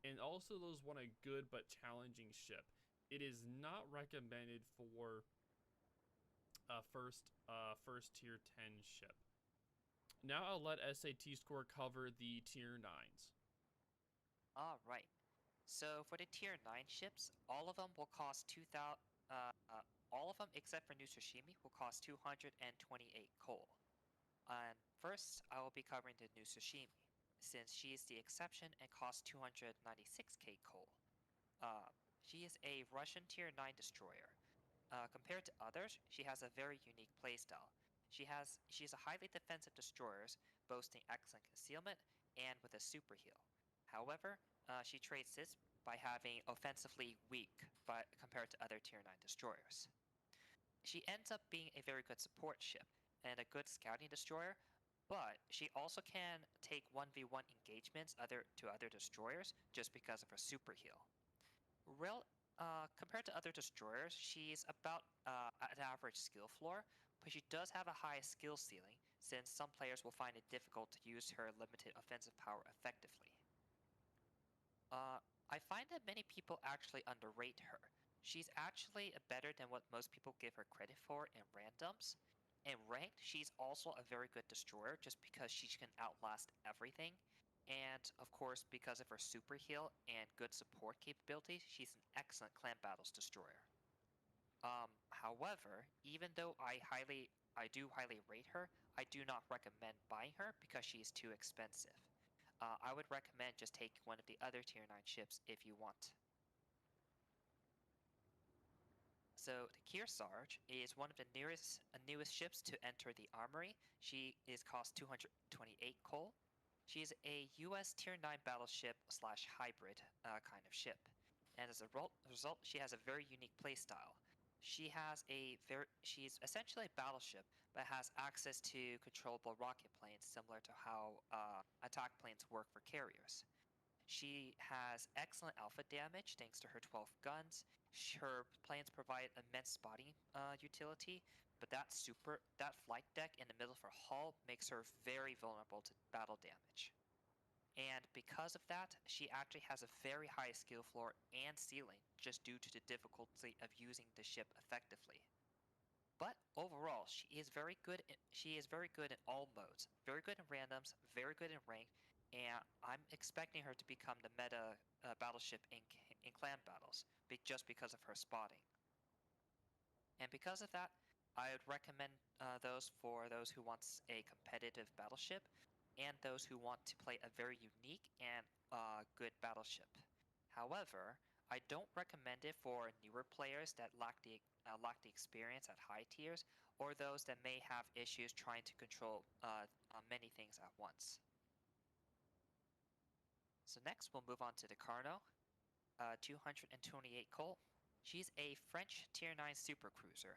and also those want a good but challenging ship. It is not recommended for a first Tier 10 ship. Now I'll let SAT Score cover the Tier 9s. Alright. So for the Tier 9 ships, all of them will cost 2,000. All of them except for New Tsushima will cost 228 coal. And first, I will be covering the New Tsushima, since she is the exception and costs 296k coal. She is a Russian Tier 9 destroyer. Compared to others, she has a very unique playstyle. She's a highly defensive destroyer, boasting excellent concealment and with a super heal. However, she trades this by having offensively weak compared to other tier 9 destroyers. She ends up being a very good support ship and a good scouting destroyer, but she also can take 1v1 engagements to other destroyers just because of her super heal. Compared to other destroyers, she's about an average skill floor, but she does have a high skill ceiling since some players will find it difficult to use her limited offensive power effectively. I find that many people actually underrate her. She's actually better than what most people give her credit for in randoms. In ranked, she's also a very good destroyer just because she can outlast everything. And of course, because of her super heal and good support capabilities, she's an excellent clan battles destroyer. However, even though I do highly rate her, I do not recommend buying her because she is too expensive. I would recommend just taking one of the other tier 9 ships if you want. So the Kearsarge is one of the newest ships to enter the armory. She is cost 228 coal. She is a US tier 9 battleship / hybrid kind of ship. And as a result, she has a very unique playstyle. She's essentially a battleship, but has access to controllable rocket planes similar to how attack planes work for carriers. She has excellent alpha damage thanks to her 12 guns. Her planes provide immense spotting utility, but that flight deck in the middle of her hull makes her very vulnerable to battle damage. And because of that, she actually has a very high skill floor and ceiling just due to the difficulty of using the ship effectively. But overall, she is very good in all modes. Very good in randoms, very good in ranked, and I'm expecting her to become the meta battleship in clan battles, just because of her spotting. And because of that, I would recommend those for those who want a competitive battleship and those who want to play a very unique and good battleship. However, I don't recommend it for newer players that lack the experience at high tiers, or those that may have issues trying to control many things at once. So next, we'll move on to the Carnot, 228 coal. She's a French tier 9 supercruiser.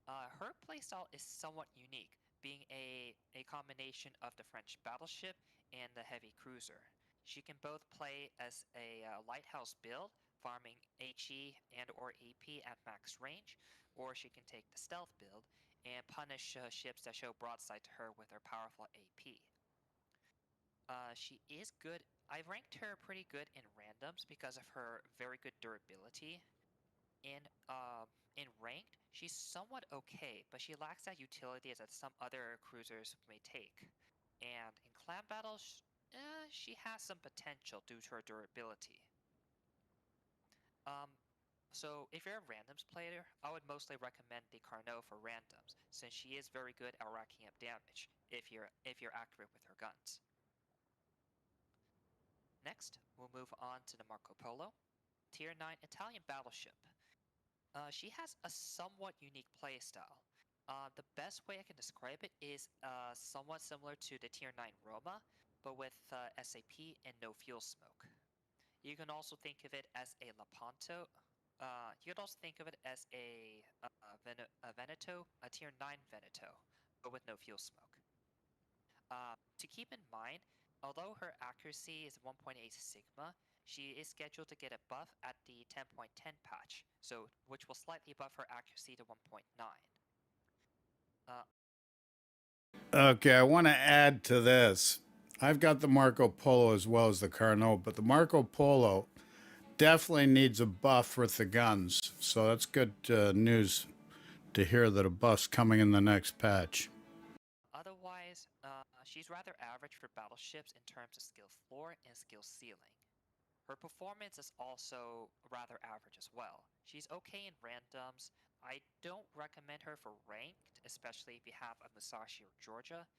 Her playstyle is somewhat unique, being a combination of the French battleship and the heavy cruiser. She can both play as a lighthouse build, farming HE and or AP at max range, or she can take the stealth build and punish ships that show broadside to her with her powerful AP. She is good. I've ranked her pretty good in randoms because of her very good durability. In ranked, she's somewhat okay, but she lacks that utility that some other cruisers may take. And in clan battles, she has some potential due to her durability. So if you're a randoms player, I would mostly recommend the Carnot for randoms, since she is very good at racking up damage if you're accurate with her guns. Next, we'll move on to the Marco Polo, Tier 9 Italian battleship. She has a somewhat unique playstyle. The best way I can describe it is somewhat similar to the Tier 9 Roma, but with SAP and no fuel smoke. You can also think of it as a Lepanto. You could also think of it as a Veneto, a Tier 9 Veneto, but with no fuel smoke. To keep in mind, although her accuracy is 1.8 Sigma, she is scheduled to get a buff at the 10.10 patch, which will slightly buff her accuracy to 1.9. Okay, I want to add to this. I've got the Marco Polo as well as the Carnot, but the Marco Polo definitely needs a buff with the guns. So that's good news to hear that a buff's coming in the next patch. Otherwise, she's rather average for battleships in terms of skill floor and skill ceiling. Her performance is also rather average as well. She's okay in randoms. I don't recommend her for ranked, especially if you have a Musashi or Georgia,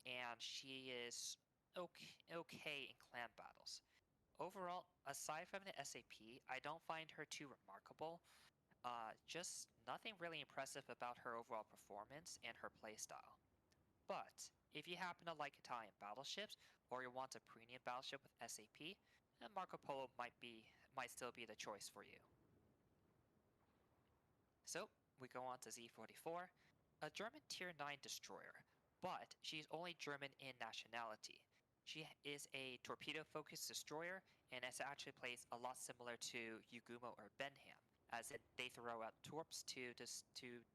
and she is okay in clan battles. Overall, aside from the SAP, I don't find her too remarkable. Just nothing really impressive about her overall performance and her playstyle. But if you happen to like Italian battleships, or you want a premium battleship with SAP, then Marco Polo might still be the choice for you. So we go on to Z44, a German Tier 9 destroyer, but she's only German in nationality. She is a torpedo-focused destroyer, and it actually plays a lot similar to Yugumo or Benham, as they throw out torps to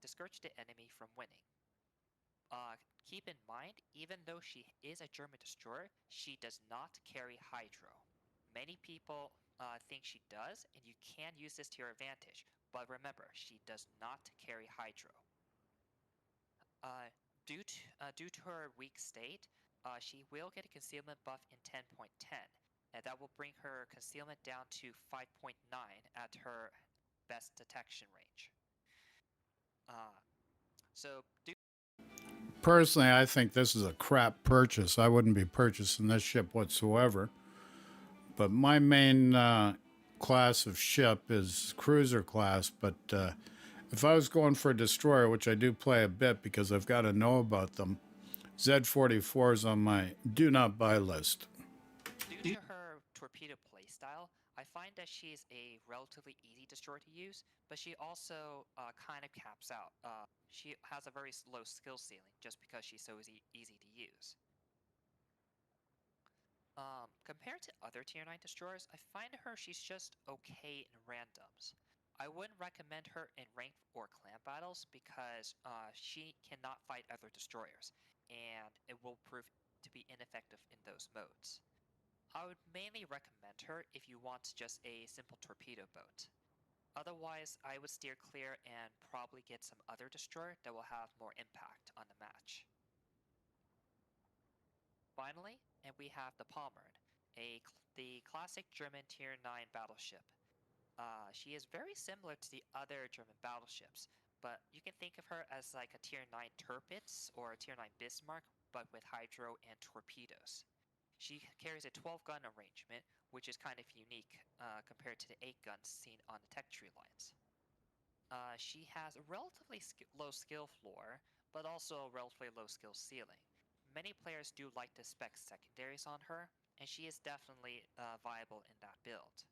discourage the enemy from winning. Keep in mind, even though she is a German destroyer, she does not carry hydro. Many people think she does, and you can use this to your advantage, but remember, she does not carry hydro. Due to her weak state, she will get a concealment buff in 10.10, and that will bring her concealment down to 5.9 at her best detection range. Personally, I think this is a crap purchase. I wouldn't be purchasing this ship whatsoever. But my main class of ship is cruiser class. But if I was going for a destroyer, which I do play a bit because I've got to know about them, Z44 is on my do not buy list. Due to her torpedo playstyle, I find that she is a relatively easy destroyer to use, but she also kind of caps out. She has a very low skill ceiling just because she's so easy to use. Compared to other Tier 9 destroyers, I find she's just okay in randoms. I wouldn't recommend her in ranked or clan battles because she cannot fight other destroyers, and it will prove to be ineffective in those modes. I would mainly recommend her if you want just a simple torpedo boat. Otherwise, I would steer clear and probably get some other destroyer that will have more impact on the match. Finally, and we have the Pommern, the classic German Tier 9 battleship. She is very similar to the other German battleships, but you can think of her as like a Tier 9 Tirpitz or a Tier 9 Bismarck, but with hydro and torpedoes. She carries a 12-gun arrangement, which is kind of unique compared to the 8 guns seen on the tech tree lines. She has a relatively low skill floor, but also a relatively low skill ceiling. Many players do like to spec secondaries on her, and she is definitely viable in that build.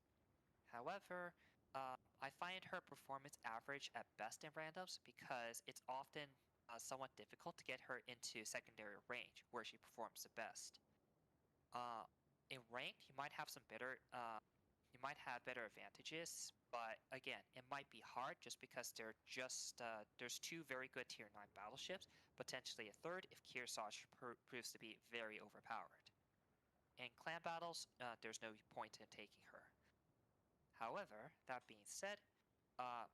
However, I find her performance average at best in randoms because it's often somewhat difficult to get her into secondary range where she performs the best. In ranked, you might have better advantages, but again, it might be hard just because there's two very good Tier 9 battleships, potentially a third if Kearsarge proves to be very overpowered. In clan battles, there's no point in taking her. However, that being said,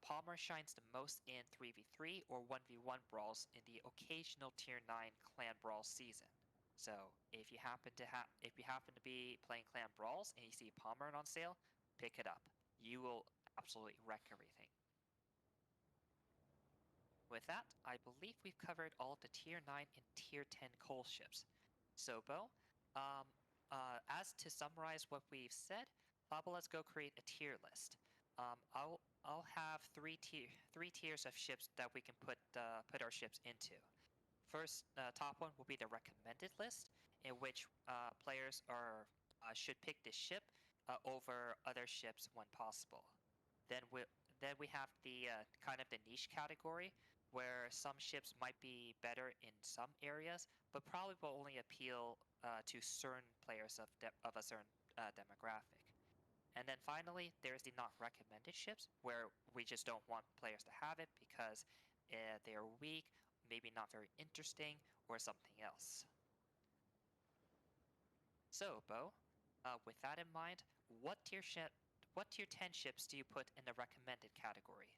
Palmer shines the most in 3v3 or 1v1 brawls in the occasional Tier 9 clan brawl season. So if you happen to be playing clan brawls and you see Palmer on sale, pick it up. You will absolutely wreck everything. With that, I believe we've covered all of the Tier 9 and Tier 10 coal ships. So, Bo, as to summarize what we've said, let's go create a tier list. I'll have three tiers of ships that we can put our ships into. First, top one will be the recommended list, in which players should pick this ship over other ships when possible. Then we have the kind of the niche category, where some ships might be better in some areas, but probably will only appeal to certain players of a certain demographic. And then finally, there's the not recommended ships, where we just don't want players to have it because they're weak, maybe not very interesting, or something else. So, Bo, with that in mind, what tier 10 ships do you put in the recommended category?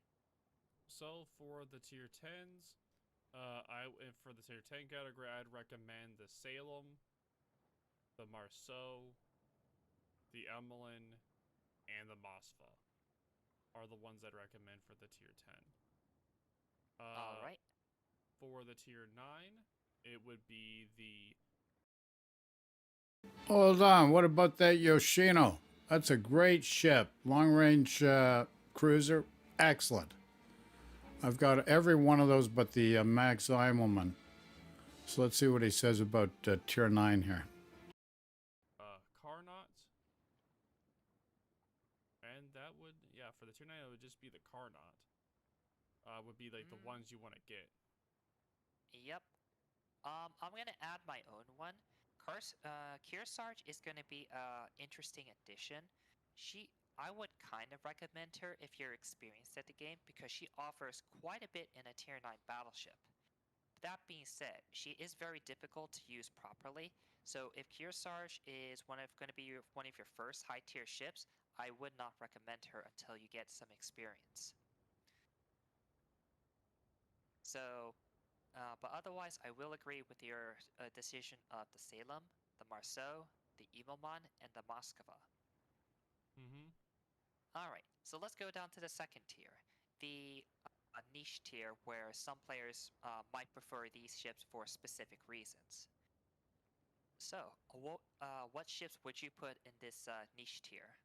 So for the Tier 10s, for the Tier 10 category, I'd recommend the Salem, the Marceau, the Emmeline, and the Mosfa are the ones I'd recommend for the Tier 10. All right. For the Tier 9, it would be the... Hold on, what about that Yoshino? That's a great ship. Long-range cruiser, excellent. I've got every one of those but the Max Immelman. So let's see what he says about tier 9 here. Carnot. And that would, yeah, for the tier 9, it would just be the Carnot. Would be like the ones you want to get. Yep. I'm gonna add my own one. Kearsarge is gonna be a interesting addition. I would kind of recommend her if you're experienced at the game because she offers quite a bit in a tier 9 battleship. That being said, she is very difficult to use properly. So if Kearsarge is going to be one of your first high tier ships, I would not recommend her until you get some experience. So, but otherwise, I will agree with your decision of the Salem, the Marceau, the Immelmann, and the Moskva. Alright, so let's go down to the second tier. The niche tier where some players might prefer these ships for specific reasons. So, what ships would you put in this niche tier?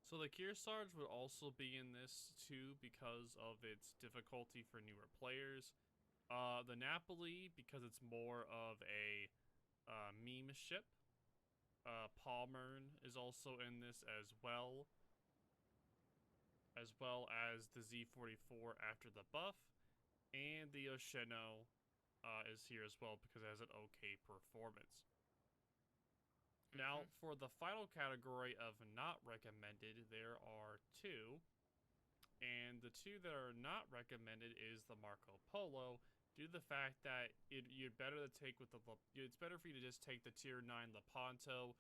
So the Kearsarge would also be in this too because of its difficulty for newer players. The Napoli because it's more of a meme ship. Palmern is also in this as well as the Z44 after the buff, and the Oshino is here as well because it has an okay performance. Now, for the final category of not recommended, there are two. And the two that are not recommended is the Marco Polo, due to the fact that it's better for you to just take the tier 9 Lepanto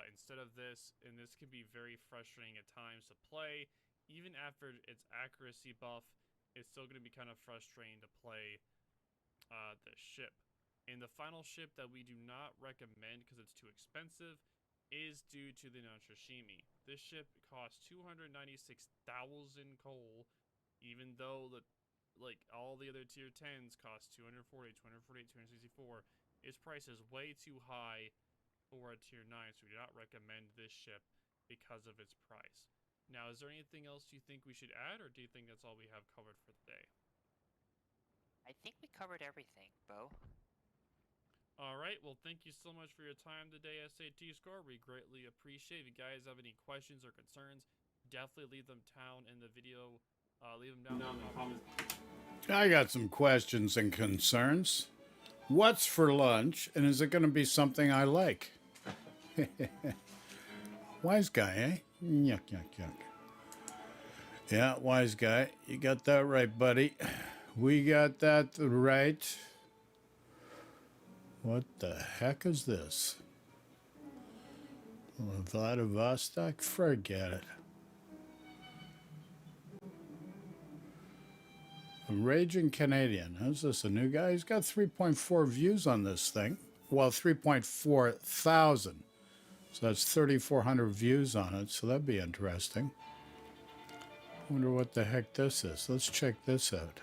instead of this, and this can be very frustrating at times to play. Even after its accuracy buff, it's still going to be kind of frustrating to play the ship. And the final ship that we do not recommend because it's too expensive is due to the Noshishimi. This ship costs 296,000 coal, even though all the other tier 10s cost 240, 248, 264. Its price is way too high for a tier 9, so we do not recommend this ship because of its price. Now, is there anything else you think we should add, or do you think that's all we have covered for the day? I think we covered everything, Bo. Alright, well thank you so much for your time today, SAT Score. We greatly appreciate it. If you guys have any questions or concerns, definitely leave them down in the video. Leave them down in the comments. I got some questions and concerns. What's for lunch, and is it going to be something I like? Wise guy, eh? Yuck, yuck, yuck. Yeah, wise guy. You got that right, buddy. We got that right. What the heck is this? Vladivostok? Forget it. A Raging Canadian. How's this, a new guy? He's got 3.4 views on this thing. Well, 3.4 thousand. So that's 3,400 views on it, so that'd be interesting. Wonder what the heck this is. Let's check this out.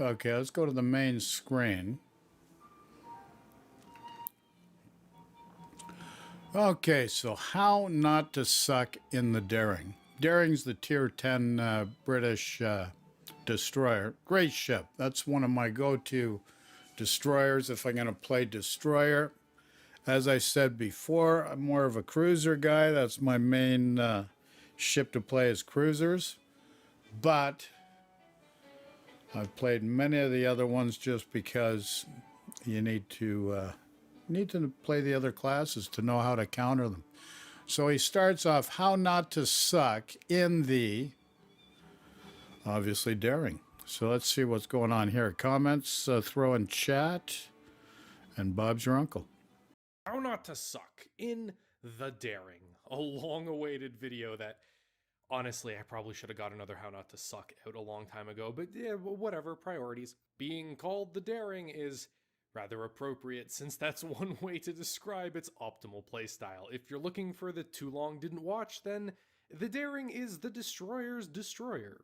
Okay, let's go to the main screen. Okay, so how not to suck in the Daring. Daring's the tier 10 British destroyer. Great ship. That's one of my go-to destroyers if I'm going to play destroyer. As I said before, I'm more of a cruiser guy. That's my main ship to play as cruisers. But I've played many of the other ones just because you need to play the other classes to know how to counter them. So he starts off how not to suck in the, obviously, Daring. So let's see what's going on here. Comments, throw in chat, and Bob's your uncle. How not to suck in the Daring. A long-awaited video that, honestly, I probably should have got another How Not to Suck out a long time ago, but yeah, whatever, priorities. Being called the Daring is rather appropriate, since that's one way to describe its optimal playstyle. If you're looking for the too long didn't watch, then the Daring is the destroyer's destroyer.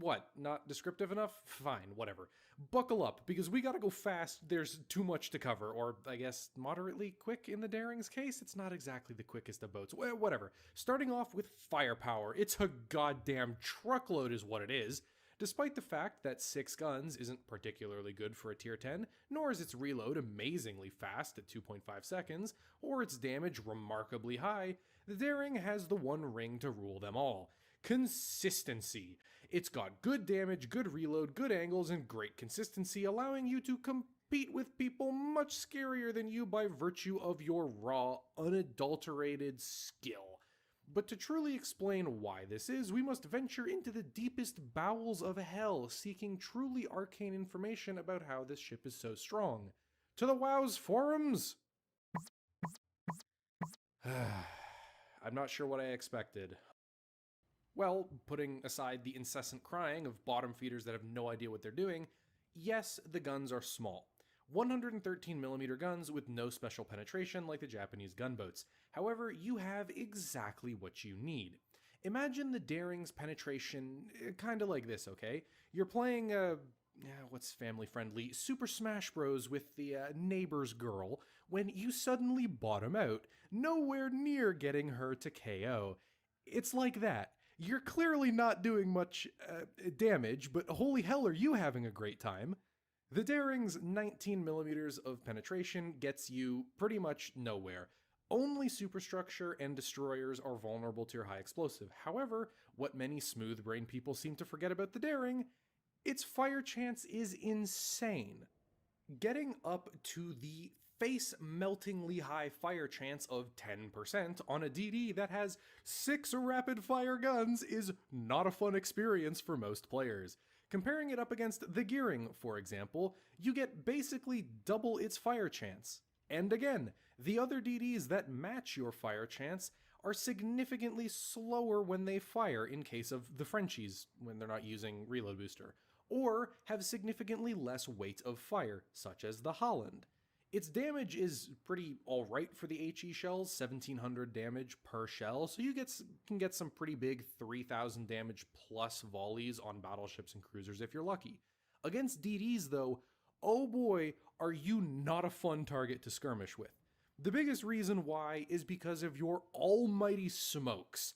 What, not descriptive enough? Fine, whatever. Buckle up, because we gotta go fast, there's too much to cover, or I guess moderately quick in the Daring's case? It's not exactly the quickest of boats. Whatever. Starting off with firepower. It's a goddamn truckload is what it is. despite the fact that 6 guns isn't particularly good for a tier 10, nor is its reload amazingly fast at 2.5 seconds, or its damage remarkably high. The Daring has the one ring to rule them all: consistency. It's got good damage, good reload, good angles, and great consistency, allowing you to compete with people much scarier than you by virtue of your raw, unadulterated skill. But to truly explain why this is, we must venture into the deepest bowels of hell, seeking truly arcane information about how this ship is so strong. To the WOWS forums! I'm not sure what I expected. Well, putting aside the incessant crying of bottom feeders that have no idea what they're doing, yes, the guns are small. 113mm guns with no special penetration like the Japanese gunboats. However, you have exactly what you need. Imagine the Daring's penetration kinda like this, okay? You're playing, what's family friendly? Super Smash Bros. With the neighbor's girl, when you suddenly bottom out, nowhere near getting her to KO. It's like that. You're clearly not doing much damage, but holy hell are you having a great time. The Daring's 19mm of penetration gets you pretty much nowhere. Only superstructure and destroyers are vulnerable to your high explosive. However, what many smooth-brained people seem to forget about the Daring, its fire chance is insane. Getting up to the face-meltingly high fire chance of 10% on a DD that has 6 rapid-fire guns is not a fun experience for most players. Comparing it up against the Gearing, for example, you get basically double its fire chance. And again, the other DDs that match your fire chance are significantly slower when they fire in case of the Frenchies when they're not using reload booster, or have significantly less weight of fire, such as the Holland. Its damage is pretty alright for the HE shells, 1700 damage per shell, so you can get some pretty big 3000 damage plus volleys on battleships and cruisers if you're lucky. Against DDs though, oh boy, are you not a fun target to skirmish with. The biggest reason why is because of your almighty smokes.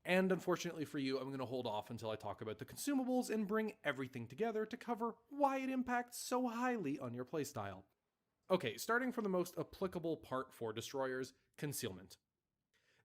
And unfortunately for you, I'm going to hold off until I talk about the consumables and bring everything together to cover why it impacts so highly on your playstyle. Okay, starting from the most applicable part for destroyers, concealment.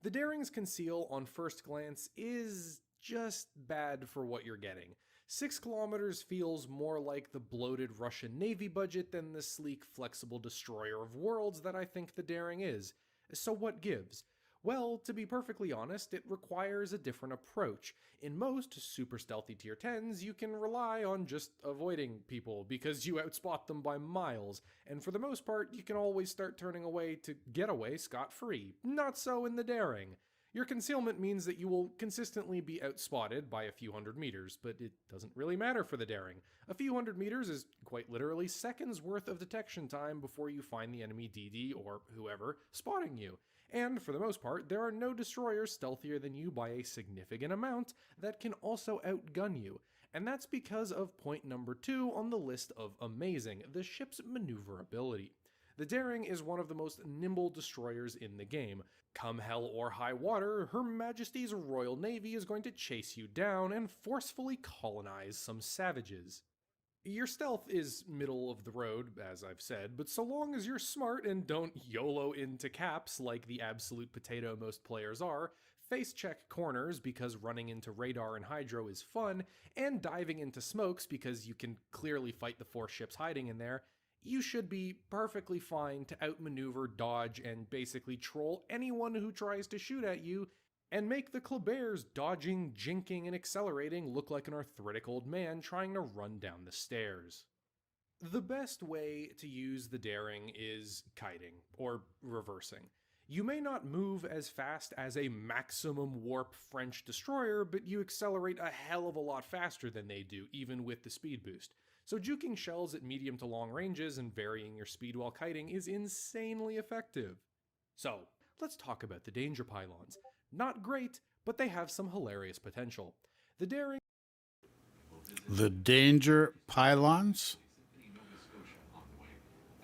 The Daring's conceal on first glance is just bad for what you're getting. 6 kilometers feels more like the bloated Russian Navy budget than the sleek, flexible destroyer of worlds that I think the Daring is. So what gives? Well, to be perfectly honest, it requires a different approach. In most super stealthy tier 10s, you can rely on just avoiding people because you outspot them by miles, and for the most part, you can always start turning away to get away scot-free. Not so in the Daring. Your concealment means that you will consistently be outspotted by a few hundred meters, but it doesn't really matter for the Daring. A few hundred meters is quite literally seconds worth of detection time before you find the enemy DD or whoever spotting you. And for the most part, there are no destroyers stealthier than you by a significant amount that can also outgun you. And that's because of point number 2 on the list of amazing, the ship's maneuverability. The Daring is one of the most nimble destroyers in the game. Come hell or high water, Her Majesty's Royal Navy is going to chase you down and forcefully colonize some savages. Your stealth is middle of the road, as I've said, but so long as you're smart and don't YOLO into caps like the absolute potato most players are, face check corners because running into radar and hydro is fun, and diving into smokes because you can clearly fight the 4 ships hiding in there, you should be perfectly fine to outmaneuver, dodge, and basically troll anyone who tries to shoot at you, and make the Kleber's dodging, jinking, and accelerating look like an arthritic old man trying to run down the stairs. The best way to use the Daring is kiting, or reversing. You may not move as fast as a maximum warp French destroyer, but you accelerate a hell of a lot faster than they do, even with the speed boost. So juking shells at medium to long ranges and varying your speed while kiting is insanely effective. So, let's talk about the danger pylons. Not great, but they have some hilarious potential. The Daring... The danger pylons?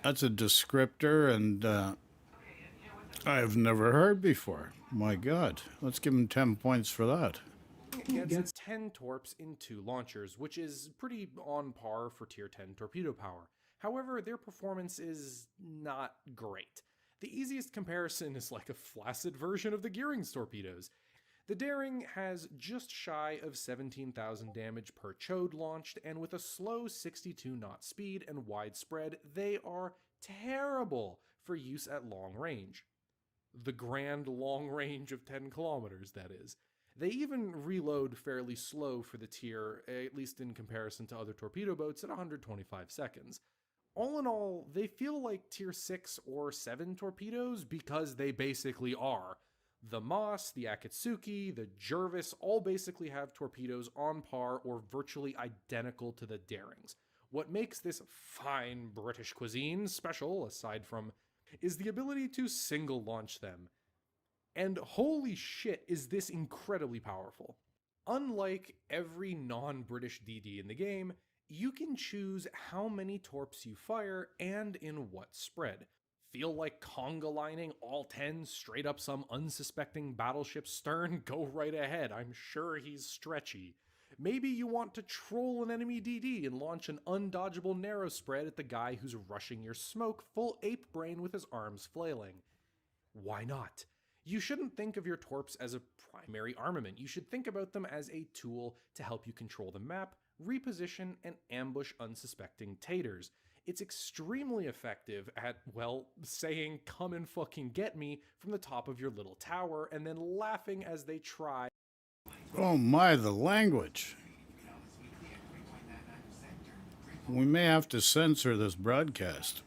That's a descriptor, and I've never heard before. My God, let's give him 10 points for that. Gets 10 torps in 2 launchers, which is pretty on par for tier 10 torpedo power. However, their performance is not great. The easiest comparison is like a flaccid version of the Gearing's torpedoes. The Daring has just shy of 17,000 damage per chode launched, and with a slow 62 knot speed and widespread, they are terrible for use at long range. The grand long range of 10 kilometers, that is. They even reload fairly slow for the tier, at least in comparison to other torpedo boats, at 125 seconds. All in all, they feel like tier 6 or 7 torpedoes because they basically are. The Moss, the Akatsuki, the Jervis all basically have torpedoes on par or virtually identical to the Darings. What makes this fine British cuisine special, aside from, is the ability to single launch them. And holy shit, is this incredibly powerful. Unlike every non-British DD in the game, you can choose how many torps you fire and in what spread. Feel like conga lining all 10 straight up some unsuspecting battleship's stern? Go right ahead, I'm sure he's stretchy. Maybe you want to troll an enemy DD and launch an undodgeable narrow spread at the guy who's rushing your smoke full ape brain with his arms flailing. Why not? You shouldn't think of your torps as a primary armament. You should think about them as a tool to help you control the map, reposition, and ambush unsuspecting taters. It's extremely effective at, well, saying "come and fucking get me" from the top of your little tower and then laughing as they try. Oh my, the language. We may have to censor this broadcast.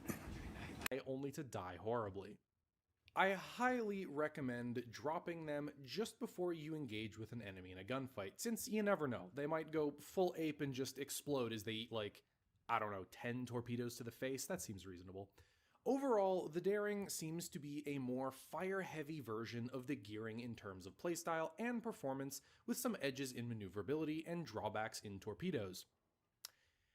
Only to die horribly. I highly recommend dropping them just before you engage with an enemy in a gunfight, since you never know. They might go full ape and just explode as they eat, like, I don't know, 10 torpedoes to the face. That seems reasonable. Overall, the Daring seems to be a more fire-heavy version of the Gearing in terms of playstyle and performance, with some edges in maneuverability and drawbacks in torpedoes.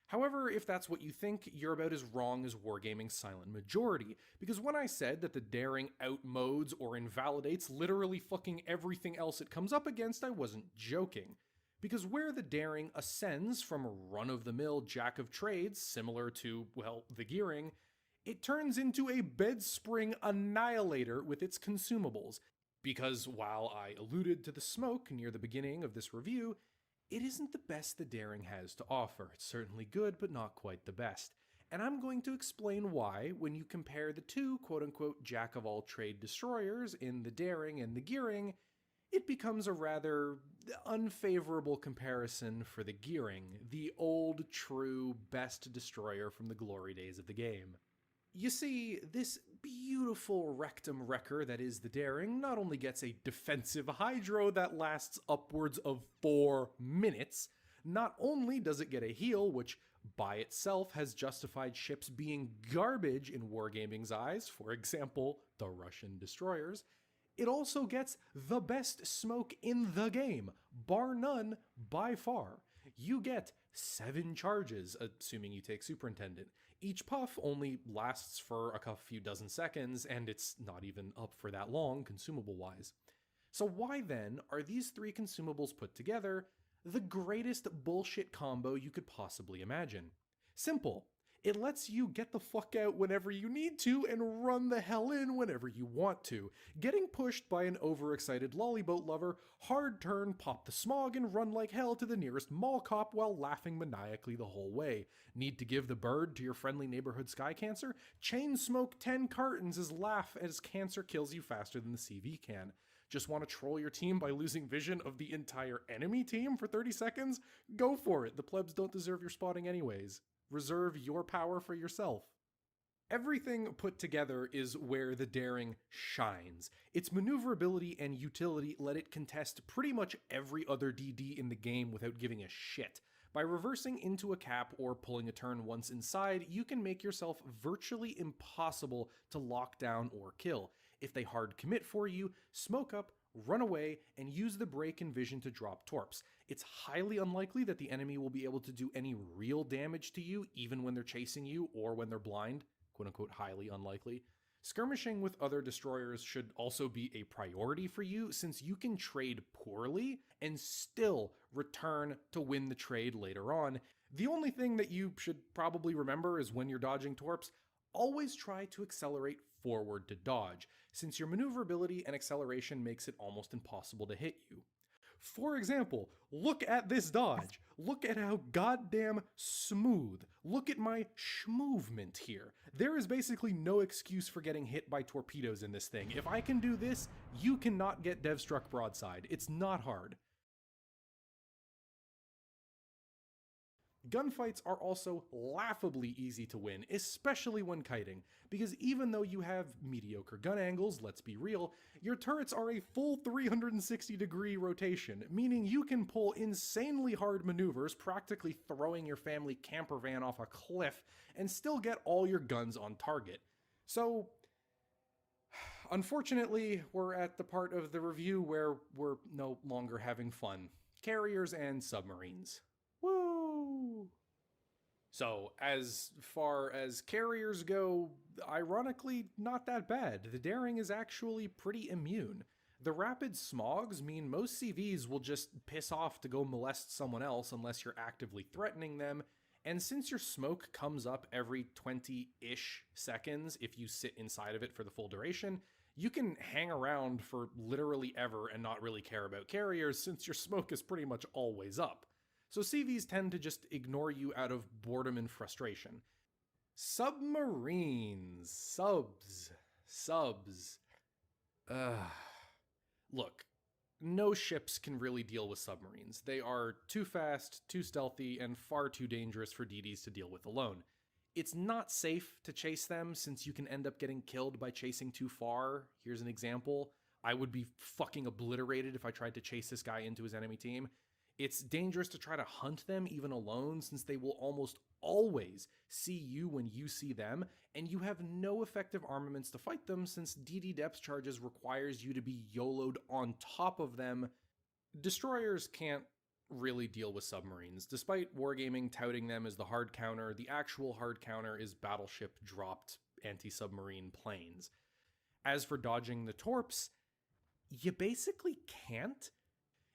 However, if that's what you think, you're about as wrong as Wargaming's silent majority, because when I said that the Daring outmodes or invalidates literally fucking everything else it comes up against, I wasn't joking. Because where the Daring ascends from a run-of-the-mill jack of trades, similar to, well, the Gearing, it turns into a bed-spring annihilator with its consumables. Because while I alluded to the smoke near the beginning of this review, it isn't the best the Daring has to offer. It's certainly good, but not quite the best. And I'm going to explain why when you compare the two quote-unquote jack-of-all-trade destroyers in the Daring and the Gearing, it becomes a rather unfavorable comparison for the Gearing, the old, true, best destroyer from the glory days of the game. You see, this beautiful rectum wrecker that is the Daring not only gets a defensive hydro that lasts upwards of 4 minutes, not only does it get a heal, which by itself has justified ships being garbage in Wargaming's eyes, for example, the Russian destroyers, it also gets the best smoke in the game, bar none, by far. You get 7 charges, assuming you take Superintendent. Each puff only lasts for a few dozen seconds, and it's not even up for that long, consumable-wise. So why then are these 3 consumables put together the greatest bullshit combo you could possibly imagine? Simple. It lets you get the fuck out whenever you need to and run the hell in whenever you want to. Getting pushed by an overexcited lollyboat lover, hard turn, pop the smog, and run like hell to the nearest mall cop while laughing maniacally the whole way. Need to give the bird to your friendly neighborhood sky cancer? Chain smoke 10 cartons as laugh as cancer kills you faster than the CV can. Just want to troll your team by losing vision of the entire enemy team for 30 seconds? Go for it, the plebs don't deserve your spotting anyways. Reserve your power for yourself. Everything put together is where the Daring shines. Its maneuverability and utility let it contest pretty much every other DD in the game without giving a shit. By reversing into a cap or pulling a turn once inside, you can make yourself virtually impossible to lock down or kill. If they hard commit for you, smoke up, run away, and use the break and vision to drop torps. It's highly unlikely that the enemy will be able to do any real damage to you, even when they're chasing you or when they're blind. Quote unquote highly unlikely. Skirmishing with other destroyers should also be a priority for you, since you can trade poorly and still return to win the trade later on. The only thing that you should probably remember is when you're dodging torps, always try to accelerate forward to dodge, since your maneuverability and acceleration makes it almost impossible to hit you. For example, look at this dodge. Look at how goddamn smooth. Look at my schmovement here. There is basically no excuse for getting hit by torpedoes in this thing. If I can do this, you cannot get Devstruck broadside. It's not hard. Gunfights are also laughably easy to win, especially when kiting, because even though you have mediocre gun angles, let's be real, your turrets are a full 360-degree rotation, meaning you can pull insanely hard maneuvers, practically throwing your family camper van off a cliff, and still get all your guns on target. So, unfortunately, we're at the part of the review where we're no longer having fun. Carriers and submarines. Woo! So, as far as carriers go, ironically, not that bad. The daring is actually pretty immune. The rapid smogs mean most CVs will just piss off to go molest someone else unless you're actively threatening them, and since your smoke comes up every 20-ish seconds if you sit inside of it for the full duration, you can hang around for literally ever and not really care about carriers since your smoke is pretty much always up. So CVs tend to just ignore you out of boredom and frustration. Submarines. Subs. Look, no ships can really deal with submarines. They are too fast, too stealthy, and far too dangerous for DDs to deal with alone. It's not safe to chase them since you can end up getting killed by chasing too far. Here's an example. I would be fucking obliterated if I tried to chase this guy into his enemy team. It's dangerous to try to hunt them even alone since they will almost always see you when you see them, and you have no effective armaments to fight them since DD depth charges requires you to be YOLO'd on top of them. Destroyers can't really deal with submarines. Despite Wargaming touting them as the hard counter, the actual hard counter is battleship dropped anti-submarine planes. As for dodging the torps, you basically can't.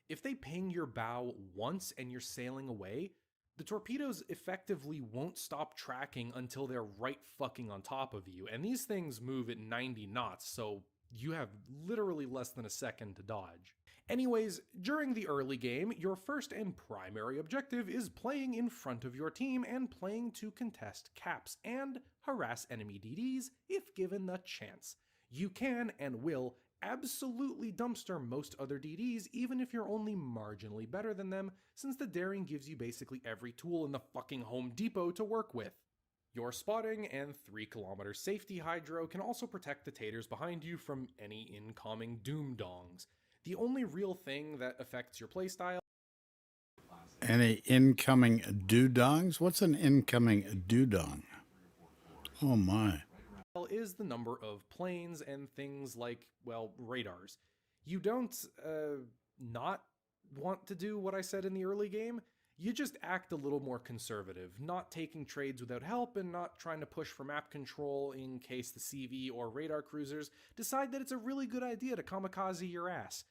If they ping your bow once and you're sailing away, the torpedoes effectively won't stop tracking until they're right fucking on top of you, and these things move at 90 knots, so you have literally less than a second to dodge. Anyways, during the early game, your first and primary objective is playing in front of your team and playing to contest caps and harass enemy DDs if given the chance. You can and will absolutely dumpster most other DDs even if you're only marginally better than them, since the daring gives you basically every tool in the fucking Home Depot to work with. Your spotting and 3-kilometer safety hydro can also protect the taters behind you from any incoming doom-dongs. The only real thing that affects your playstyle... Any incoming doo-dongs? What's an incoming doo-dong? Oh my. ...is the number of planes and things like, well, radars. You don't, not want to do what I said in the early game. You just act a little more conservative, not taking trades without help and not trying to push for map control in case the CV or radar cruisers decide that it's a really good idea to kamikaze your ass.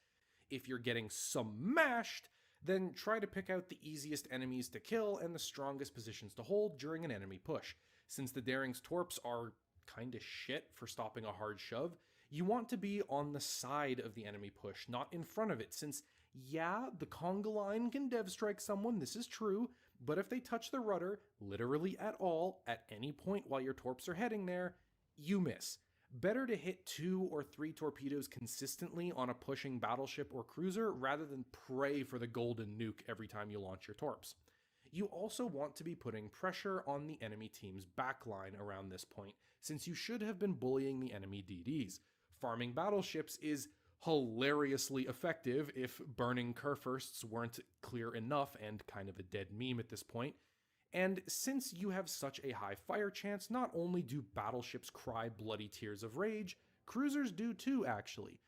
If you're getting smashed, then try to pick out the easiest enemies to kill and the strongest positions to hold during an enemy push. Since the Daring's torps are kinda shit for stopping a hard shove, you want to be on the side of the enemy push, not in front of it, since yeah, the conga line can dev strike someone, this is true, but if they touch the rudder, literally at all, at any point while your torps are heading there, you miss. Better to hit 2 or 3 torpedoes consistently on a pushing battleship or cruiser rather than pray for the golden nuke every time you launch your torps. You also want to be putting pressure on the enemy team's backline around this point, since you should have been bullying the enemy DDs. Farming battleships is hilariously effective if burning Kurfürsts weren't clear enough and kind of a dead meme at this point. And since you have such a high fire chance, not only do battleships cry bloody tears of rage, cruisers do too actually.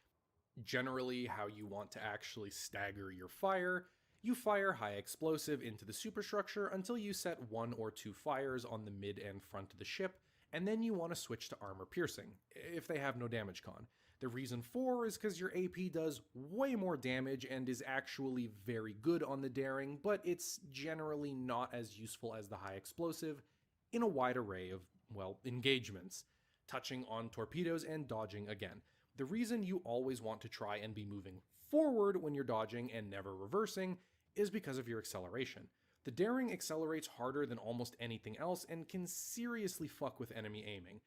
Generally, how you want to actually stagger your fire, you fire high explosive into the superstructure until you set 1 or 2 fires on the mid and front of the ship, and then you want to switch to armor piercing, if they have no damage con. The reason for is because your AP does way more damage and is actually very good on the daring, but it's generally not as useful as the high explosive in a wide array of, well, engagements, touching on torpedoes and dodging again. The reason you always want to try and be moving forward when you're dodging and never reversing is because of your acceleration. The daring accelerates harder than almost anything else and can seriously fuck with enemy aiming.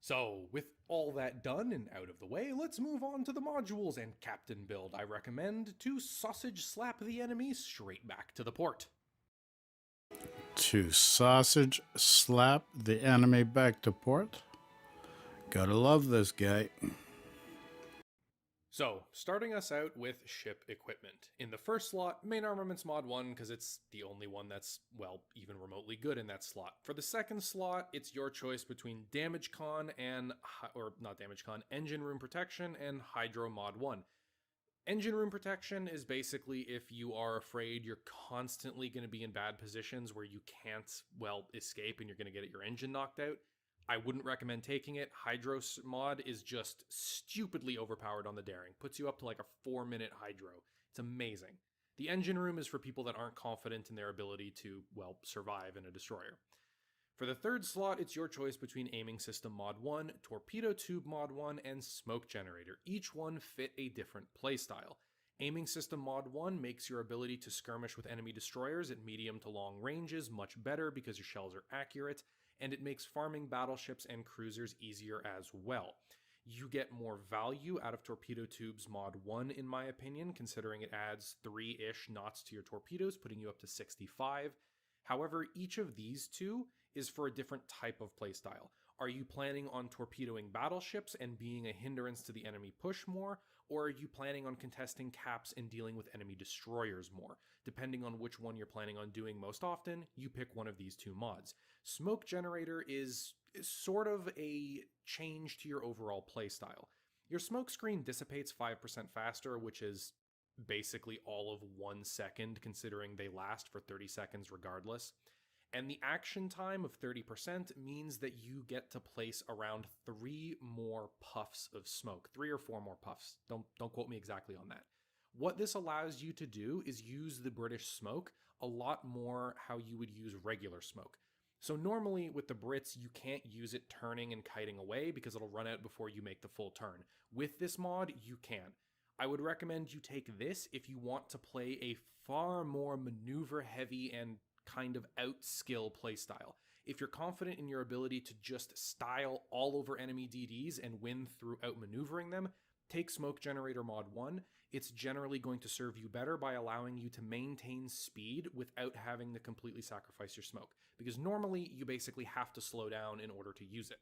So, with all that done and out of the way, let's move on to the modules and captain build I recommend to sausage slap the enemy straight back to the port. To sausage slap the enemy back to port? Gotta love this guy. So, starting us out with ship equipment. In the first slot, main armaments mod 1, because it's the only one that's, well, even remotely good in that slot. For the second slot, it's your choice between damage con and, or not damage con, engine room protection and hydro mod 1. Engine room protection is basically if you are afraid you're constantly going to be in bad positions where you can't, well, escape and you're going to get your engine knocked out. I wouldn't recommend taking it. Hydro mod is just stupidly overpowered on the daring. Puts you up to like a 4-minute hydro. It's amazing. The engine room is for people that aren't confident in their ability to, well, survive in a destroyer. For the third slot, it's your choice between aiming system mod 1, torpedo tube mod 1, and smoke generator. Each one fit a different playstyle. Aiming system mod 1 makes your ability to skirmish with enemy destroyers at medium to long ranges much better because your shells are accurate, and it makes farming battleships and cruisers easier as well. You get more value out of torpedo tubes mod 1 in my opinion, considering it adds 3-ish knots to your torpedoes, putting you up to 65. However, each of these two is for a different type of playstyle. Are you planning on torpedoing battleships and being a hindrance to the enemy push more, or are you planning on contesting caps and dealing with enemy destroyers more? Depending on which one you're planning on doing most often, you pick one of these two mods. Smoke generator is sort of a change to your overall playstyle. Your smoke screen dissipates 5% faster, which is basically all of 1 second, considering they last for 30 seconds regardless. And the action time of 30% means that you get to place around 3 more puffs of smoke. 3 or 4 more puffs. Don't quote me exactly on that. What this allows you to do is use the British smoke a lot more how you would use regular smoke. So normally with the Brits, you can't use it turning and kiting away because it'll run out before you make the full turn. With this mod, you can. I would recommend you take this if you want to play a far more maneuver heavy and kind of out-skill playstyle. If you're confident in your ability to just style all over enemy DDs and win through outmaneuvering them, take Smoke Generator Mod 1. It's generally going to serve you better by allowing you to maintain speed without having to completely sacrifice your smoke, because normally you basically have to slow down in order to use it.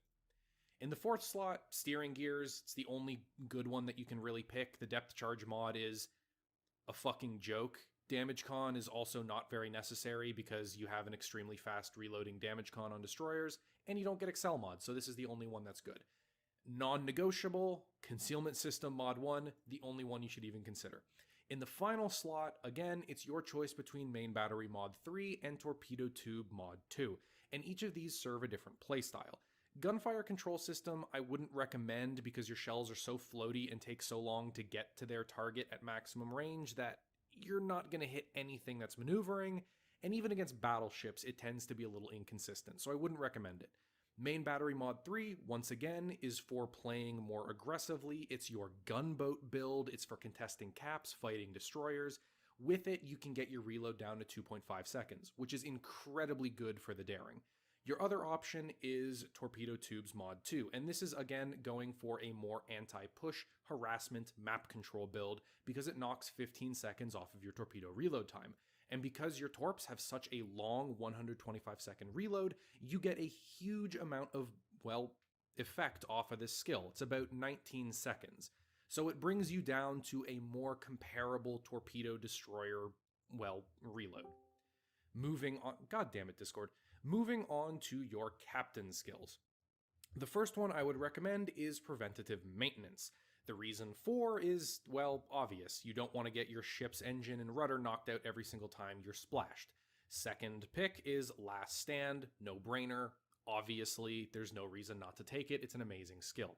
In the fourth slot, steering gears, it's the only good one that you can really pick. The depth charge mod is a fucking joke. Damage con is also not very necessary because you have an extremely fast reloading damage con on destroyers, and you don't get Excel mod, so this is the only one that's good. Non-negotiable, concealment system mod 1, the only one you should even consider. In the final slot, again, it's your choice between main battery mod 3 and torpedo tube mod 2, and each of these serve a different playstyle. Gunfire control system I wouldn't recommend because your shells are so floaty and take so long to get to their target at maximum range that you're not going to hit anything that's maneuvering, and even against battleships it tends to be a little inconsistent, so I wouldn't recommend it. Main battery mod 3, once again, is for playing more aggressively. It's your gunboat build, it's for contesting caps, fighting destroyers. With it, you can get your reload down to 2.5 seconds, which is incredibly good for the daring. Your other option is Torpedo Tubes Mod 2, and this is again going for a more anti-push, harassment, map control build because it knocks 15 seconds off of your torpedo reload time. And because your torps have such a long 125 second reload, you get a huge amount of, well, effect off of this skill. It's about 19 seconds. So it brings you down to a more comparable torpedo destroyer, well, reload. Moving on, god damn it, Discord. Moving on to your captain skills. The first one I would recommend is preventative maintenance. The reason for is, well, obvious. You don't want to get your ship's engine and rudder knocked out every single time you're splashed. Second pick is Last Stand, no-brainer. obviously there's no reason not to take it. It's an amazing skill.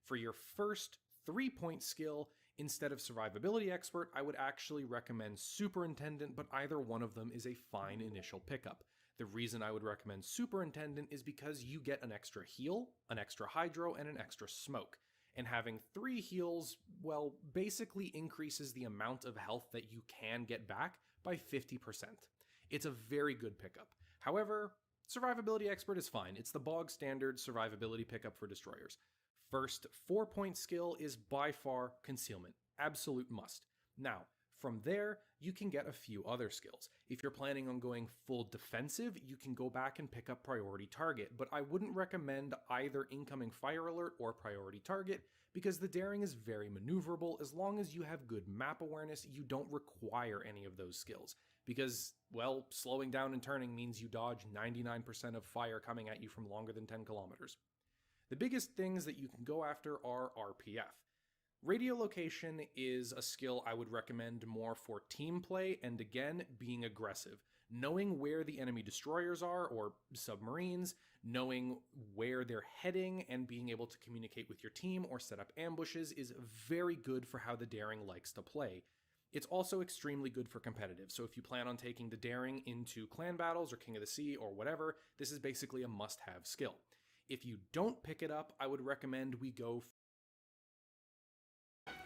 For your first 3-point skill, instead of Survivability Expert, I would actually recommend Superintendent, but either one of them is a fine initial pickup. The reason I would recommend Superintendent is because you get an extra heal, an extra hydro, and an extra smoke. And having 3 heals, well, basically increases the amount of health that you can get back by 50%. It's a very good pickup. However, Survivability Expert is fine. It's the bog standard survivability pickup for destroyers. First 4-point skill is by far Concealment. Absolute must. Now, from there, you can get a few other skills. If you're planning on going full defensive, you can go back and pick up Priority Target, but I wouldn't recommend either Incoming Fire Alert or Priority Target because the Daring is very maneuverable. As long as you have good map awareness, you don't require any of those skills because, well, slowing down and turning means you dodge 99% of fire coming at you from longer than 10 kilometers. The biggest things that you can go after are RPF. Radiolocation is a skill I would recommend more for team play and, again, being aggressive. Knowing where the enemy destroyers are, or submarines, knowing where they're heading, and being able to communicate with your team or set up ambushes is very good for how the Daring likes to play. It's also extremely good for competitive, so if you plan on taking the Daring into clan battles or King of the Sea or whatever, this is basically a must-have skill. If you don't pick it up, I would recommend we go.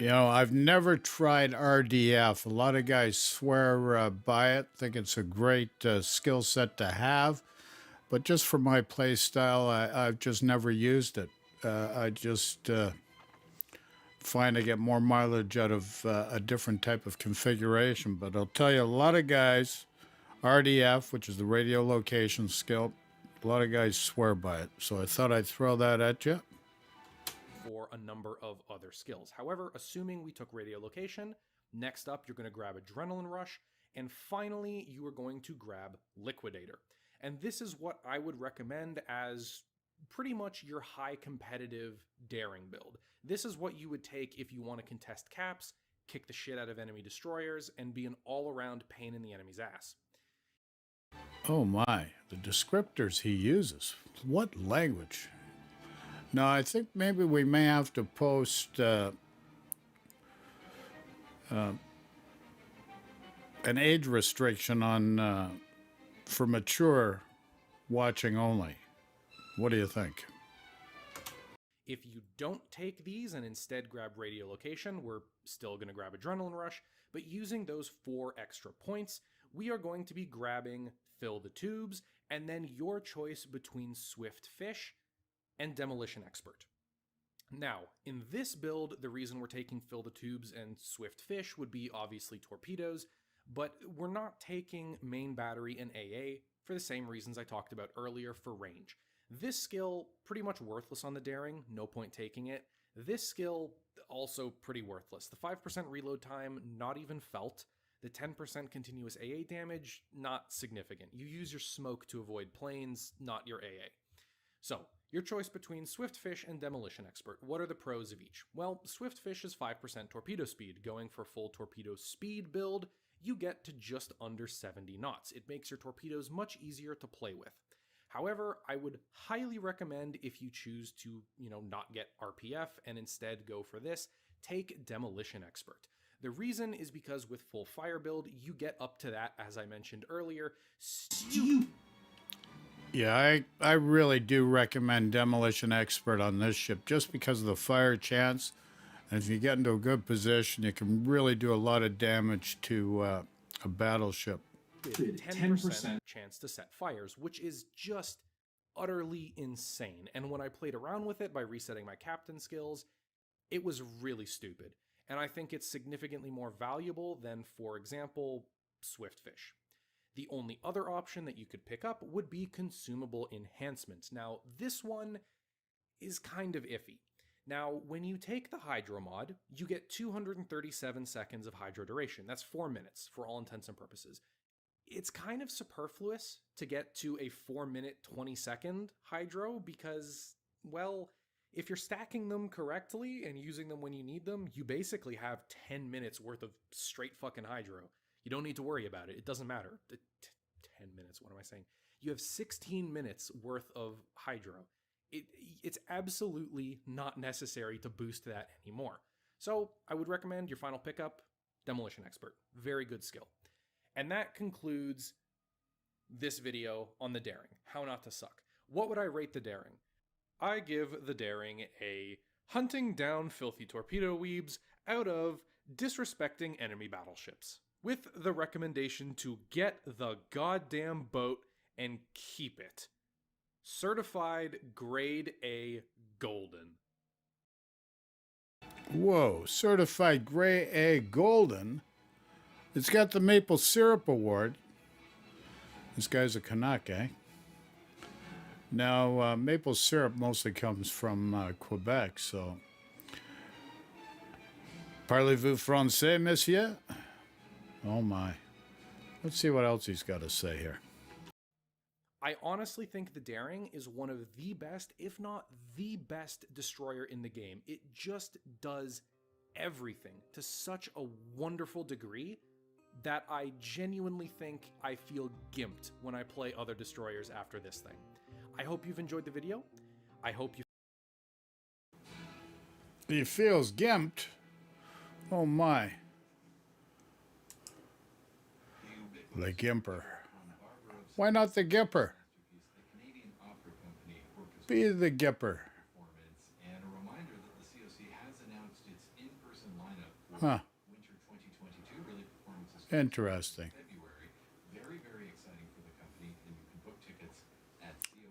You know, I've never tried RDF. A lot of guys swear by it, think it's a great skill set to have. But just for my play style, I've just never used it. I just find I get more mileage out of a different type of configuration. But I'll tell you, a lot of guys, RDF, which is the radiolocation skill, a lot of guys swear by it, so I thought I'd throw that at you. For a number of other skills. However, assuming we took radiolocation, next up you're going to grab Adrenaline Rush, and finally you are going to grab Liquidator. And this is what I would recommend as pretty much your high competitive Daring build. This is what you would take if you want to contest caps, kick the shit out of enemy destroyers, and be an all-around pain in the enemy's ass. Oh my, the descriptors he uses. What language? Now, I think maybe we may have to post an age restriction on for mature watching only. What do you think? If you don't take these and instead grab Radiolocation, we're still going to grab Adrenaline Rush, but using those 4 extra points, we are going to be grabbing Fill the Tubes, and then your choice between Swift Fish and Demolition Expert. Now, in this build, the reason we're taking Fill the Tubes and Swift Fish would be obviously torpedoes, but we're not taking Main Battery and AA for the same reasons I talked about earlier for range. This skill, pretty much worthless on the Daring, no point taking it. This skill, also pretty worthless. The 5% reload time, not even felt. The 10% continuous AA damage, not significant. You use your smoke to avoid planes, not your AA. So, your choice between Swift Fish and Demolition Expert. What are the pros of each? Well, Swift Fish is 5% torpedo speed. Going for full torpedo speed build, you get to just under 70 knots. It makes your torpedoes much easier to play with. However, I would highly recommend if you choose to, not get RPF and instead go for this, take Demolition Expert. The reason is because with full fire build, you get up to that, as I mentioned earlier, Yeah, I really do recommend Demolition Expert on this ship just because of the fire chance. And if you get into a good position, you can really do a lot of damage to a battleship. With 10% chance to set fires, which is just utterly insane. And when I played around with it by resetting my captain skills, it was really stupid. And I think it's significantly more valuable than, for example, Swift Fish. The only other option that you could pick up would be consumable enhancements. Now, this one is kind of iffy. Now, when you take the Hydro mod, you get 237 seconds of Hydro duration. That's 4 minutes for all intents and purposes. It's kind of superfluous to get to a 4-minute, 20-second Hydro because, well, if you're stacking them correctly and using them when you need them, you basically have 10 minutes worth of straight fucking Hydro. You don't need to worry about it. It doesn't matter. 10 minutes, what am I saying? you have 16 minutes worth of hydro. It's absolutely not necessary to boost that anymore. So I would recommend your final pickup, Demolition Expert. Very good skill. And that concludes this video on the Daring, how not to suck. What would I rate the Daring? I give the Daring a hunting down filthy torpedo weebs out of disrespecting enemy battleships, with the recommendation to get the goddamn boat and keep it. Certified grade A golden. Whoa, certified grade A golden? It's got the maple syrup award. This guy's a Canuck, eh? Now, maple syrup mostly comes from Quebec, so... Parlez-vous français, monsieur? Oh my. Let's see what else he's got to say here. I honestly think the Daring is one of the best, if not the best, destroyer in the game. It just does everything to such a wonderful degree that I genuinely think I feel gimped when I play other destroyers after this thing. I hope you've enjoyed the video. I hope you... He feels gimped? Oh my. The Gimper. Why not the Gipper? Be the Gipper. Huh. Interesting.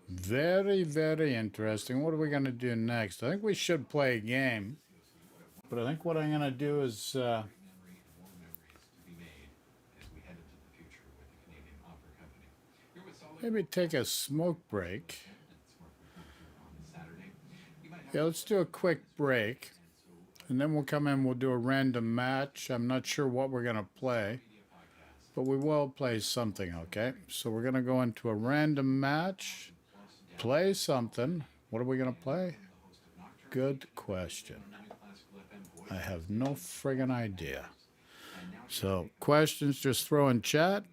Very, very interesting. What are we going to do next? I think we should play a game. But I think what I'm going to do is... maybe take a smoke break. Yeah, let's do a quick break. And then we'll come in, we'll do a random match. I'm not sure what we're going to play. But we will play something, okay? So we're going to go into a random match. Play something. What are we going to play? Good question. I have no friggin' idea. So, questions, just throw in chat.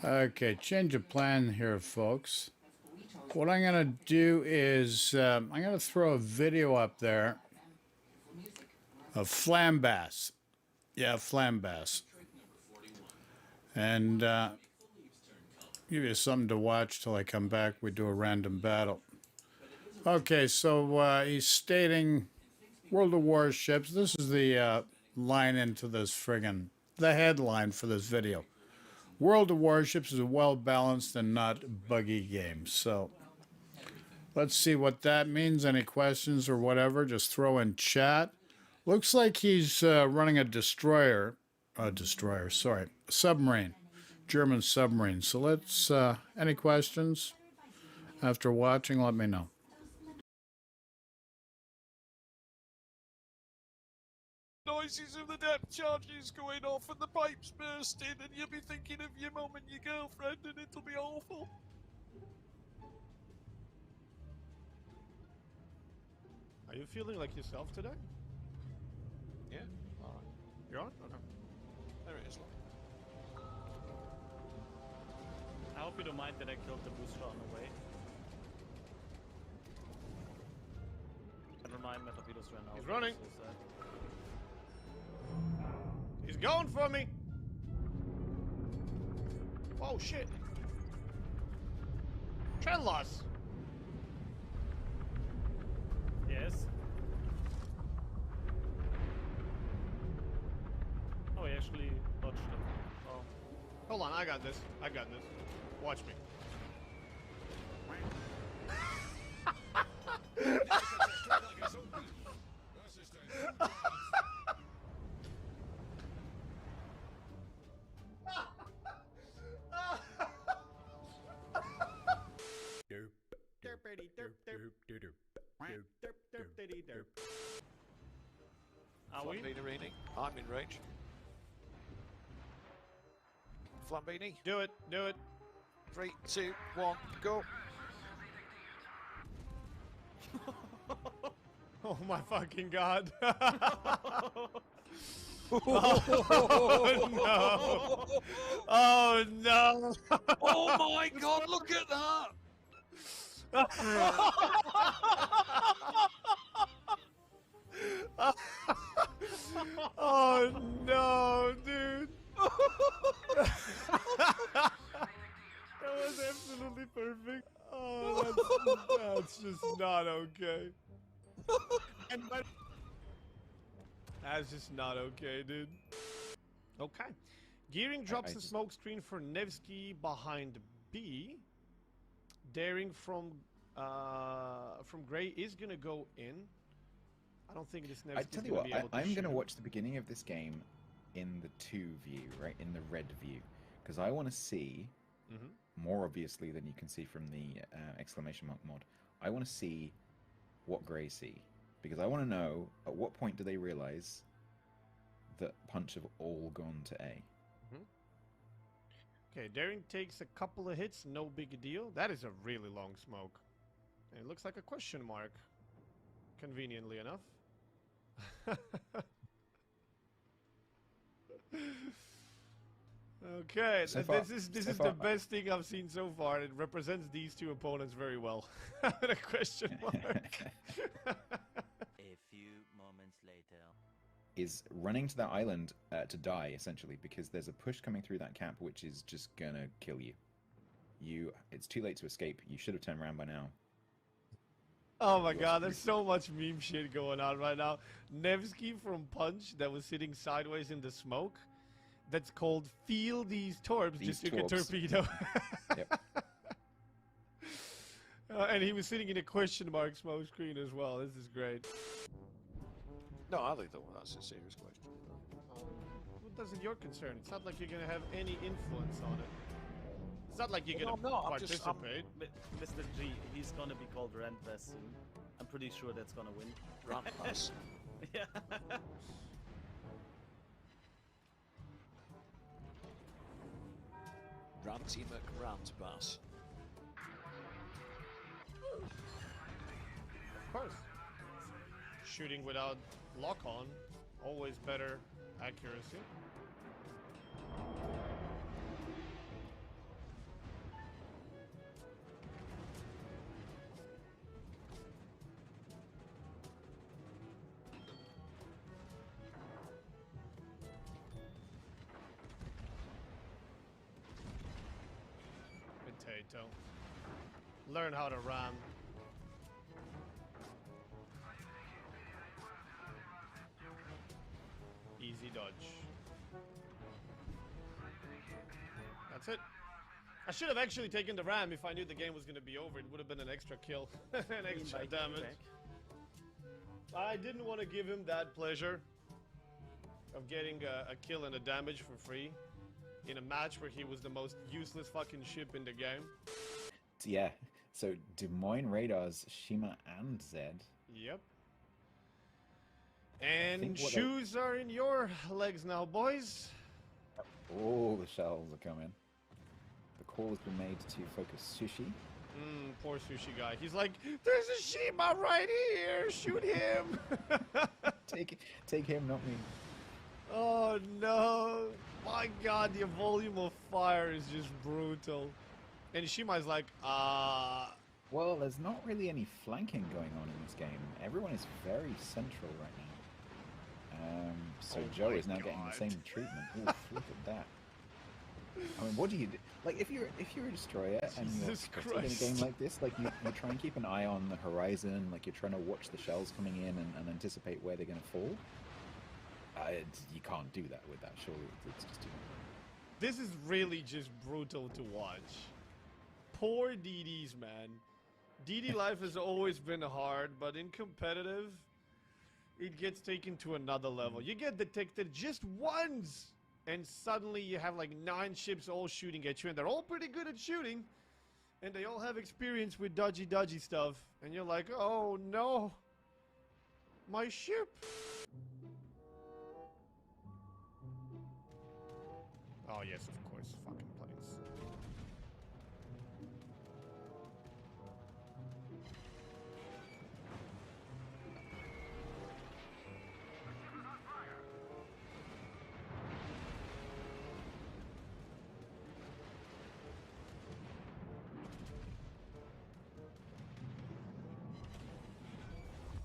Okay, change of plan here, folks. What I'm going to do is I'm going to throw a video up there of Flambass. Yeah, Flambass. And give you something to watch till I come back. We do a random battle. Okay, so he's stating World of Warships. This is the line into this friggin' the headline for this video. World of Warships is a well-balanced and not buggy game. So let's see what that means. Any questions or whatever, just throw in chat. Looks like he's running a submarine, German submarine. So let's, any questions? After watching, let me know. Noises of the depth charges going off and the pipes bursting, and you'll be thinking of your mum and your girlfriend, and it'll be awful. Are you feeling like yourself today? Yeah? Alright. You're on? Okay. There it is. I hope you don't mind that I killed the booster on the way. fine. My torpedoes ran out. He's running. So sad. He's going for me. Oh shit. Trend loss. Yes. Oh, he actually dodged it. Oh. Hold on, I got this. I got this. Watch me. Are we? Flambini, I'm in range. Flambini. Do it. Do it. 3, 2, 1, go. Oh my fucking god. Oh no. Oh no. Oh my god, look at that. Oh no, dude. That was absolutely perfect. Oh, that's just not okay. And that's just not okay, dude. Okay. Gearing drops the smoke screen for Nevsky behind B. Daring from Gray is gonna go in. I don't think this Nevsky I tell you what, I'm gonna watch the beginning of this game in the 2 view, right, in the red view, because I want to see more obviously than you can see from the exclamation mark mod. I want to see what Gray see, because I want to know at what point do they realize that Punch have all gone to A. Okay, Daring takes a couple of hits, no big deal. That is a really long smoke. And it looks like a question mark, conveniently enough. Okay, So far- this so is far- the best thing I've seen so far. It represents these two opponents very well. A question mark. A few moments later. Is running to that island to die, essentially, because there's a push coming through that cap which is just gonna kill you. It's too late to escape. You should have turned around by now. Oh my god, there's so much meme shit going on right now. Nevsky from Punch that was sitting sideways in the smoke. That's called Feel These Torps, just took a torpedo. Yep. And he was sitting in a question mark smoke screen as well. This is great. No, I think that's a serious question. What doesn't your concern? It's not like you're gonna have any influence on it. It's not like you're No, gonna no, I'm participate. Mr. G, he's gonna be called Randpass soon. I'm pretty sure that's gonna win. Randpass? Yeah. Ranty McRantbass. Of course. Shooting without lock on, always better accuracy. Potato. Learn how to ram. Easy dodge. That's it. I should have actually taken the ram if I knew the game was going to be over. It would have been an extra kill. An extra damage. I didn't want to give him that pleasure of getting a kill and a damage for free in a match where he was the most useless fucking ship in the game. Yeah, so Des Moines Radars, Shima and Zed. Yep. And shoes are in your legs now, boys. All the shells are coming. The call has been made to focus Sushi. Poor sushi guy. He's like, there's a Shima right here. Shoot him. Take him, not me. Oh no. My god, the volume of fire is just brutal. And Shima's like, Well, there's not really any flanking going on in this game. Everyone is very central right now. So Joe is now getting the same treatment. Oof, look at that. I mean, what do you do? Like, if you're a destroyer and you're in a game like this, like you try and keep an eye on the horizon, like you're trying to watch the shells coming in and anticipate where they're going to fall. You can't do that with that. Surely, it's just too much. This is really just brutal to watch. Poor DDs, man. DD life has always been hard, but in competitive, it gets taken to another level. You get detected just once, and suddenly you have like 9 ships all shooting at you, and they're all pretty good at shooting, and they all have experience with dodgy stuff, and you're like, oh no, my ship. Oh yes, of course, fucking planes.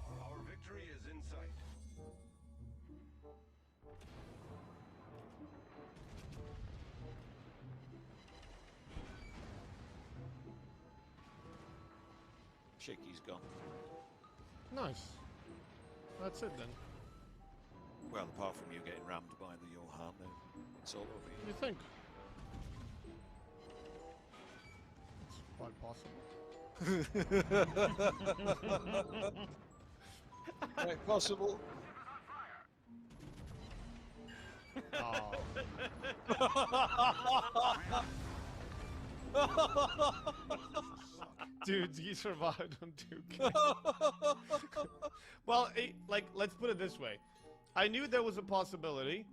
Our victory is in sight. Shaky's gone. Nice. That's it then. Well, apart from you getting rammed by the Johan, then it's all over you. You think? It's quite possible. Quite possible. Oh. Dude, he survived on 2K. Well, like, let's put it this way. I knew there was a possibility,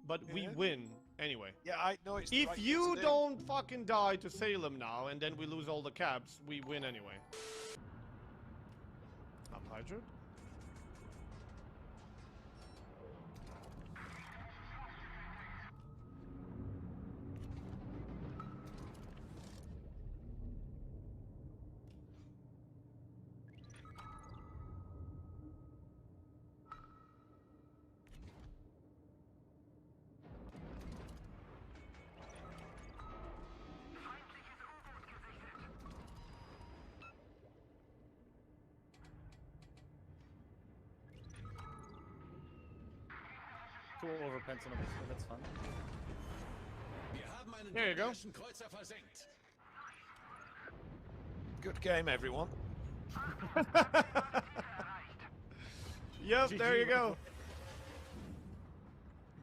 but we win anyway. Yeah, I know it's If the right you thing to do. don't fucking die to Salem now, and then we lose all the caps, we win anyway. Up Hydra? Two overpens on a whistle, that's fun. There you go. Good game, everyone. Yep, there you go.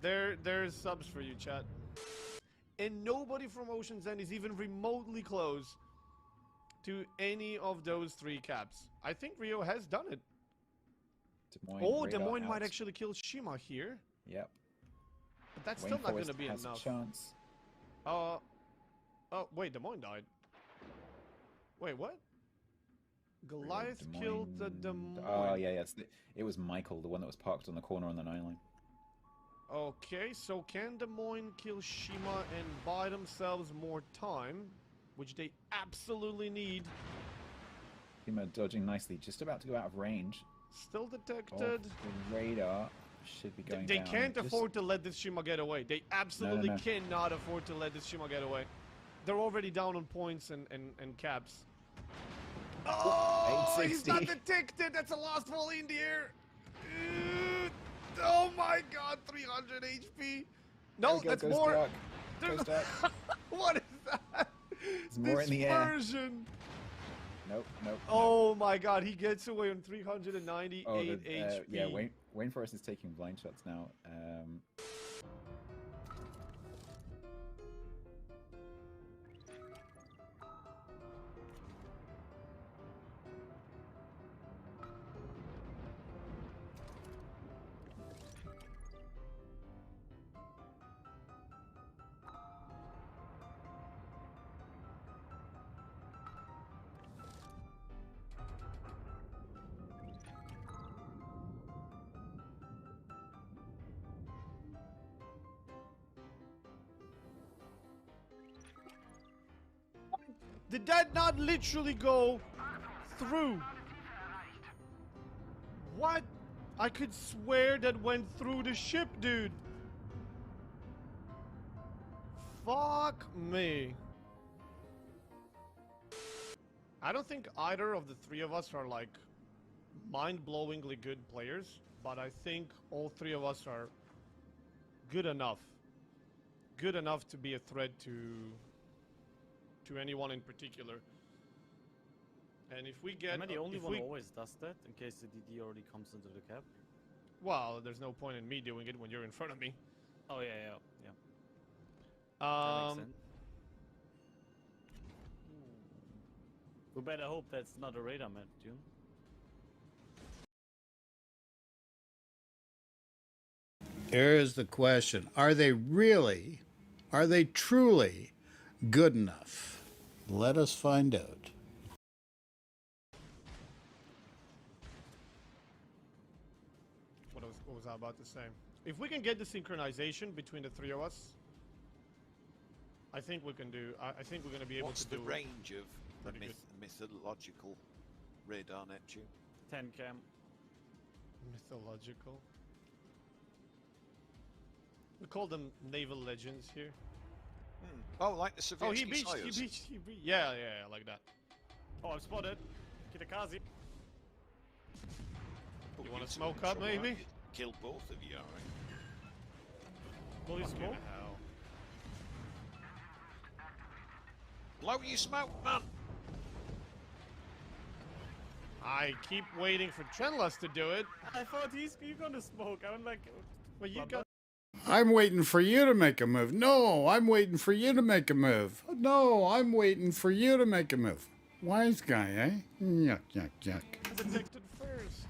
There's subs for you, chat. And nobody from Ocean's End is even remotely close to any of those 3 caps. I think Rio has done it. Des Moines might actually kill Shima here. Yep. But that's still not going to be has enough. A chance. Oh, wait, Des Moines died. Wait, what? Goliath killed the Des Moines. Oh, yeah, yes. It was Michael, the one that was parked on the corner on the 9 line. Okay, so can Des Moines kill Shima and buy themselves more time? Which they absolutely need. Shima dodging nicely, just about to go out of range. Still detected. Off the radar. Should be going They down. can't afford to let this Shima get away. They absolutely cannot afford to let this Shima get away. They're already down on points and caps. Oh, he's not detected. That's a lost volley in the air. Oh my god, 300 HP. No, that's more. What is that? It's more in the air. Dispersion. Nope. Oh my god, he gets away on 398 HP. Yeah, Wayne Forrest is taking blind shots now. Did that not literally go through. What? I could swear that went through the ship, dude. Fuck me. I don't think either of the three of us are like mind-blowingly good players, but I think all three of us are good enough. Good enough to be a threat to anyone in particular. And if we get... Am I the only one who always does that, in case the DD already comes into the cap? Well, there's no point in me doing it when you're in front of me. Oh, yeah. That makes sense. We better hope that's not a radar map, June. Here's the question. Are they truly good enough? Let us find out. What was I about to say? If we can get the synchronization between the three of us, I think we can do. I think we're going to be able What's to do. the range of the pretty good. mythological radar, Neptune? 10 cam. Mythological. We call them naval legends here. Oh, like the Soviet. Oh, he beached. Yeah, like that. Oh, I'm spotted. Kitakazi. You want to smoke up, maybe? Kill both of you, alright? Holy smoke. Blow you smoke, man! I keep waiting for Trenless to do it. I thought you're gonna smoke. I'm like, well, you got. I'm waiting for you to make a move. No, I'm waiting for you to make a move. No, I'm waiting for you to make a move. Wise guy, eh? Yuck. Detected first.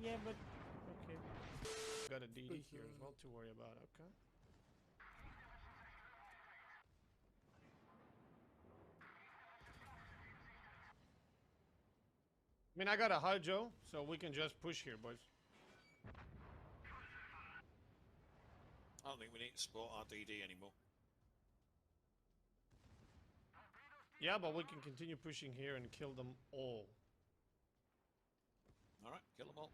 Yeah, but okay. Got a DD here as well to worry about. Okay. I mean, I got a Hydro, so we can just push here, boys. I don't think we need to support our DD anymore. Yeah, but we can continue pushing here and kill them all. Alright, kill them all.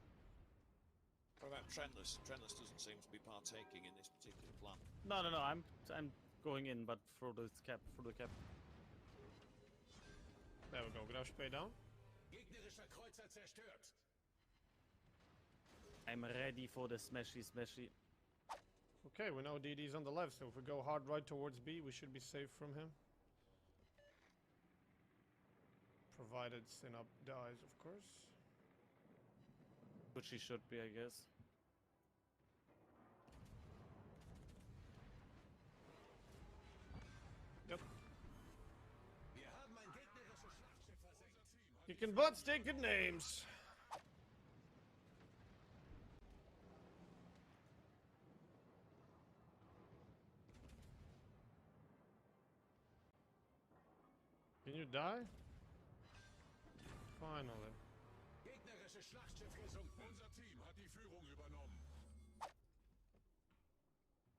What about Trenless? Trenless doesn't seem to be partaking in this particular plan. No. I'm going in, but through the cap. There we go. Grauspay down. I'm ready for the smashy. Okay, we know DD's on the left, so if we go hard right towards B, we should be safe from him. Provided Synop dies, of course. Which he should be, I guess. Yep. You can but take good names. Can you die? Finally. Gegnerische Schlachtschiff gesunken. Unser Team hat die Führung übernommen.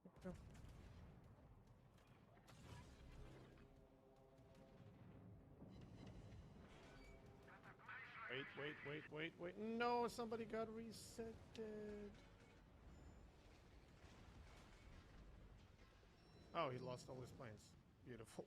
Okay. Wait. No, somebody got resetted. Oh, he lost all his planes. Beautiful.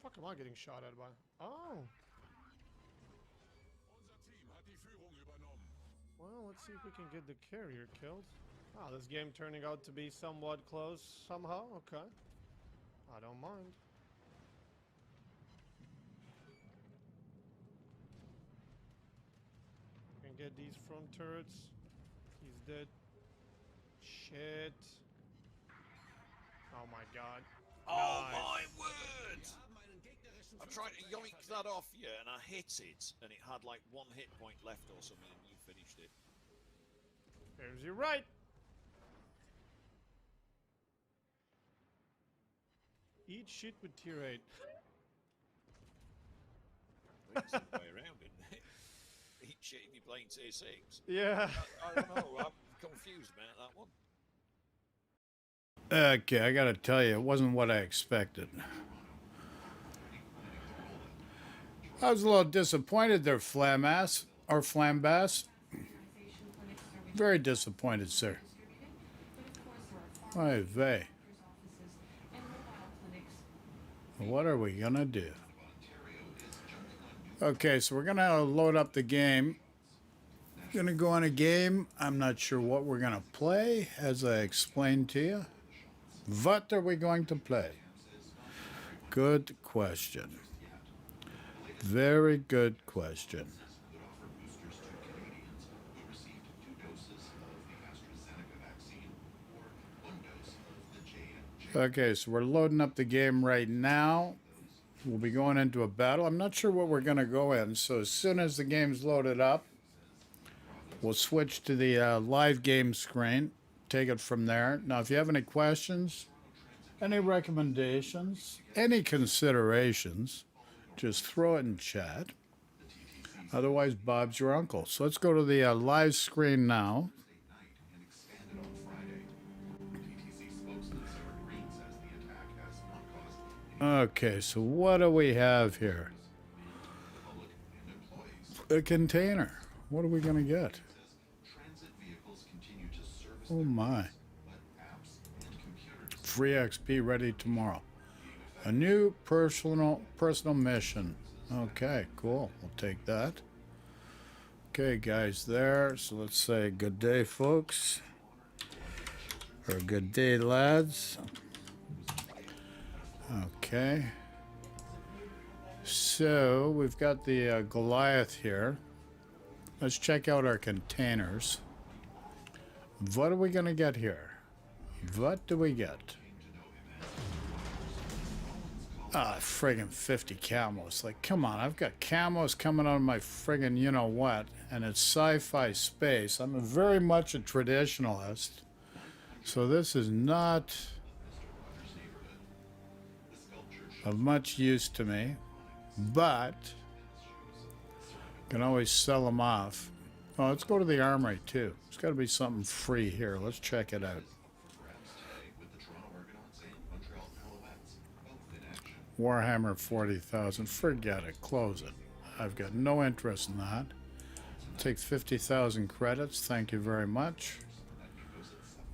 Fuck am I getting shot at by? Oh. Unser Team hat die Führung übernommen. Well, let's see if we can get the carrier killed. Ah, this game turning out to be somewhat close somehow. Okay. I don't mind. Can get these front turrets. He's dead. Shit. Oh my god. Oh my word! I tried to yoink that off you, and I hit it, and it had like 1 hit point left or something, and you finished it. There's your right. Eat shit with tier 8. It's the way around, isn't it? Eat shit if you're playing tier 6. Yeah. I don't know, I'm confused about that one. Okay, I gotta tell you, it wasn't what I expected. I was a little disappointed there, Flamass, or Flambass. Very disappointed, sir. Oy vey. What are we gonna do? Okay, so we're gonna load up the game. Gonna go on a game. I'm not sure what we're gonna play, as I explained to you. What are we going to play? Good question. Very good question. Okay, so we're loading up the game right now. We'll be going into a battle. I'm not sure what we're going to go in, so as soon as the game's loaded up, we'll switch to the live game screen, take it from there. Now, if you have any questions, any recommendations, any considerations, just throw it in chat. Otherwise, Bob's your uncle. So let's go to the live screen now. Okay, so what do we have here? A container. What are we going to get? Oh my. Free XP ready tomorrow. A new personal mission. Okay, cool. We'll take that. Okay, guys, there. So let's say good day, folks. Or good day, lads. Okay. So we've got the Goliath here. Let's check out our containers. What are we going to get here? What do we get? Ah, friggin' 50 camos. Like, come on, I've got camos coming out of my friggin' you-know-what, and it's sci-fi space. I'm very much a traditionalist, so this is not of much use to me, but can always sell them off. Oh, let's go to the armory, too. There's got to be something free here. Let's check it out. Warhammer 40,000. Forget it. Close it. I've got no interest in that. Take 50,000 credits. Thank you very much.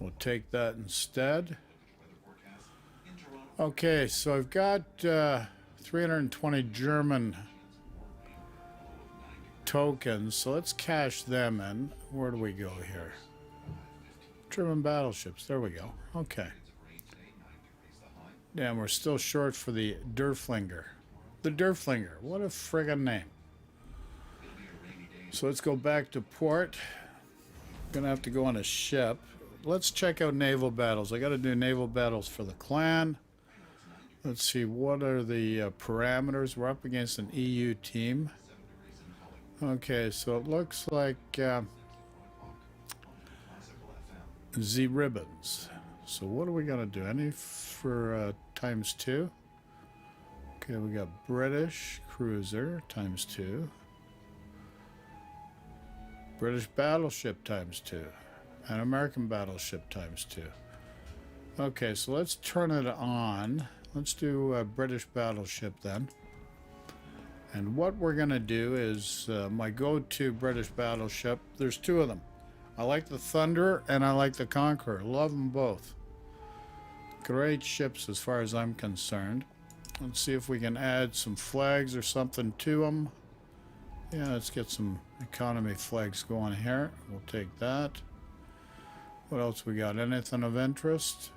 We'll take that instead. Okay, so I've got 320 German tokens, so let's cash them in. Where do we go here? German battleships. There we go. Okay. Damn, we're still short for the Derflinger. The Derflinger. What a friggin' name. So let's go back to port. Gonna have to go on a ship. Let's check out naval battles. I gotta do naval battles for the clan. Let's see, what are the parameters? We're up against an EU team. Okay, so it looks like Z-ribbons. So what are we going to do? Any for ×2? Okay, we got British cruiser ×2. British battleship ×2. And American battleship ×2. Okay, so let's turn it on. Let's do a British battleship then. And what we're going to do is my go-to British battleship. There's two of them. I like the Thunder and I like the Conqueror. Love them both. Great ships as far as I'm concerned. Let's see if we can add some flags or something to them. Yeah, let's get some economy flags going here. We'll take that. What else we got? Anything of interest?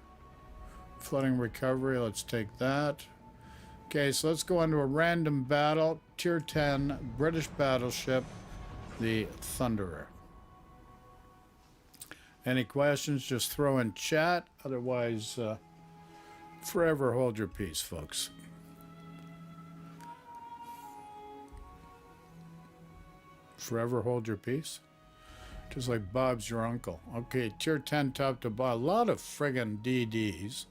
Flooding recovery, let's take that. Okay, so let's go into a random battle. Tier 10 British battleship, the Thunderer. Any questions, just throw in chat. Otherwise, forever hold your peace, folks. Forever hold your peace. Just like Bob's your uncle. Okay, tier 10 top to bottom. A lot of friggin' DDs.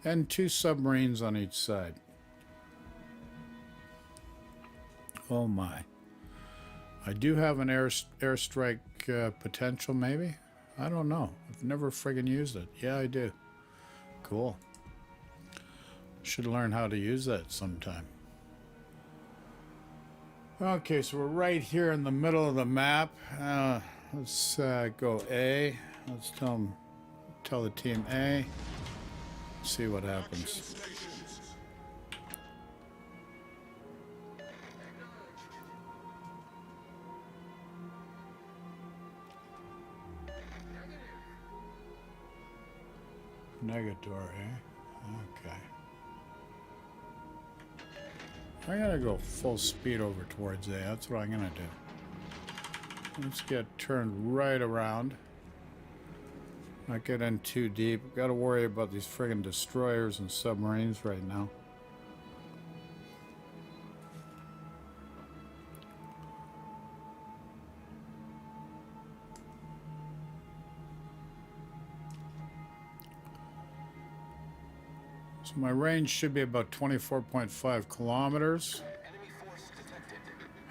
And 2 submarines on each side. Oh my. I do have an airstrike potential, maybe? I don't know. I've never friggin' used it. Yeah, I do. Cool. Should learn how to use that sometime. Okay, so we're right here in the middle of the map. Let's go A. Let's tell the team A. See what happens. Negator, eh? Okay. I'm gonna go full speed over towards A. That's what I'm gonna do. Let's get turned right around. Not get in too deep. Gotta worry about these friggin' destroyers and submarines right now. So my range should be about 24.5 kilometers.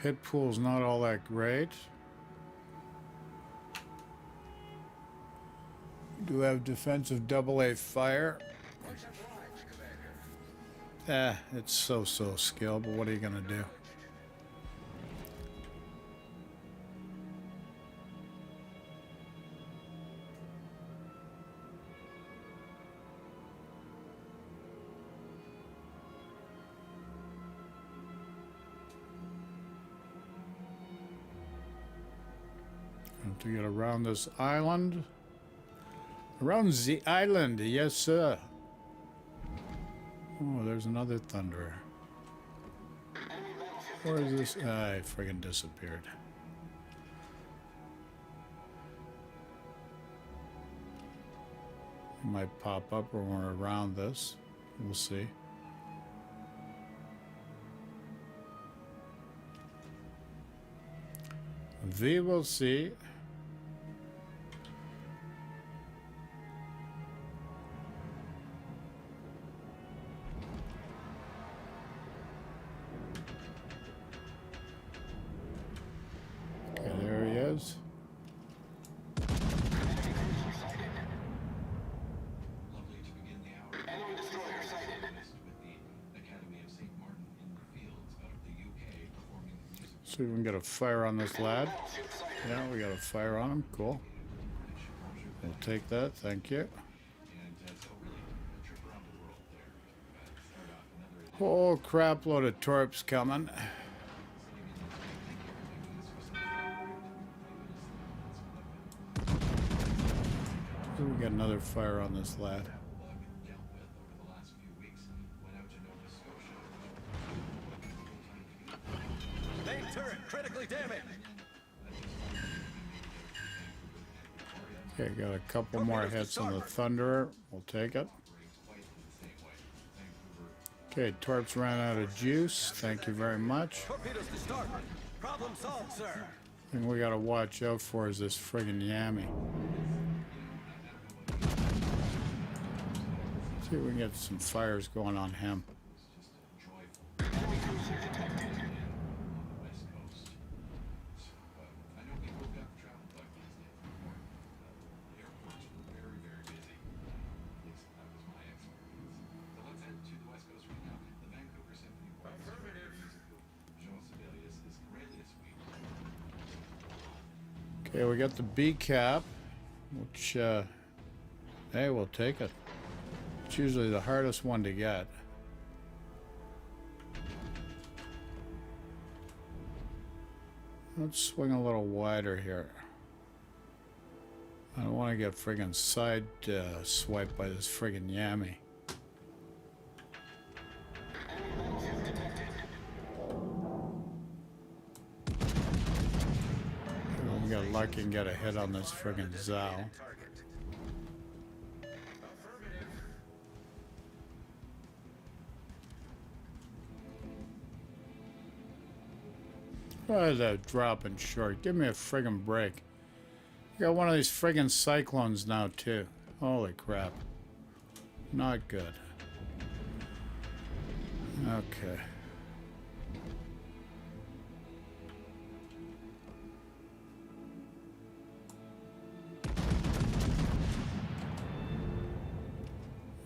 Hit pool's not all that great. Do have defensive AA fire. It's so skill, but what are you gonna do? To get around this island. Around the island, yes sir. Oh, there's another Thunderer. Where is this? I friggin' disappeared. It might pop up when we're around this. We'll see. We will see. Okay, there he is. See if we can get a fire on this lad. Yeah, we got a fire on him. Cool. We'll take that. Thank you. Whole crap load of torps coming. We get another fire on this lad. Main turret critically damaged. Okay, got a couple more hits on the Thunderer. We'll take it. Okay, Torps ran out of juice. Thank you very much. Torpedoes to starboard. Problem solved, sir. Thing we gotta watch out for is this friggin' Yammy. See if we can get some fires going on him. Okay, we got the B cap, which, hey, we'll take it. It's usually the hardest one to get. Let's swing a little wider here. I don't want to get friggin' side swiped by this friggin' Yammy. We got lucky and get a hit on this friggin' Zao. What a dropping short. Give me a friggin' break. You got one of these friggin' cyclones now, too. Holy crap. Not good. Okay.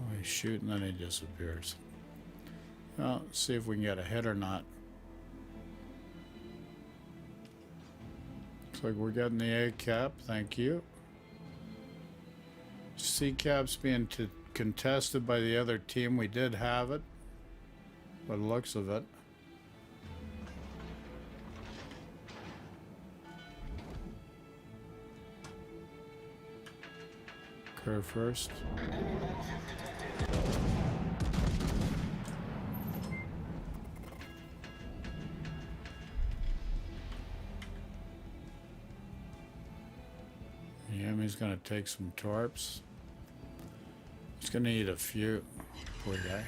Oh, he's shooting, then he disappears. Well, let's see if we can get a hit or not. Looks like we're getting the A cap. Thank you. C cap's being contested by the other team. We did have it, by the looks of it. Curve first. He's gonna take some torps. He's gonna eat a few. Poor guy.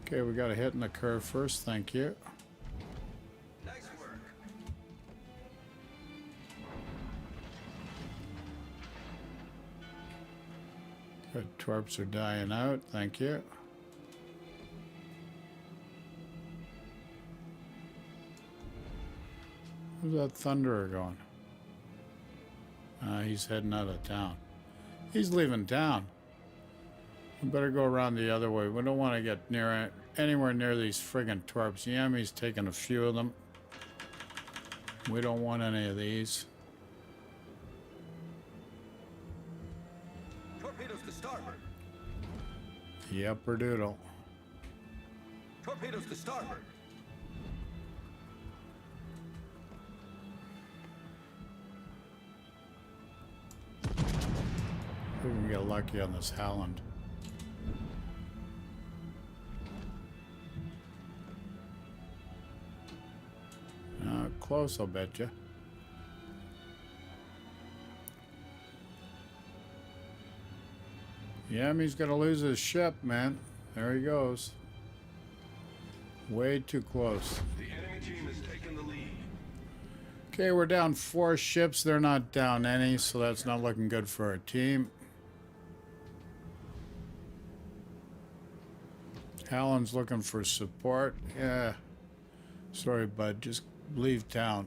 Okay, we got a hit in the curve first. Thank you. Nice work. Good, torps are dying out. Thank you. Where's that Thunderer going? He's heading out of town. He's leaving town. We better go around the other way. We don't want to get anywhere near these friggin' torps. The enemy's taking a few of them. We don't want any of these. Torpedoes to starboard. Yepper doodle. Torpedoes to starboard. We can get lucky on this Howland. Close, I'll bet you. Yeah, he's gonna lose his ship, man. There he goes. Way too close. The enemy team has taken the lead. Okay, we're down 4 ships. They're not down any, so that's not looking good for our team. Alan's looking for support. Yeah. Sorry, bud. Just leave town.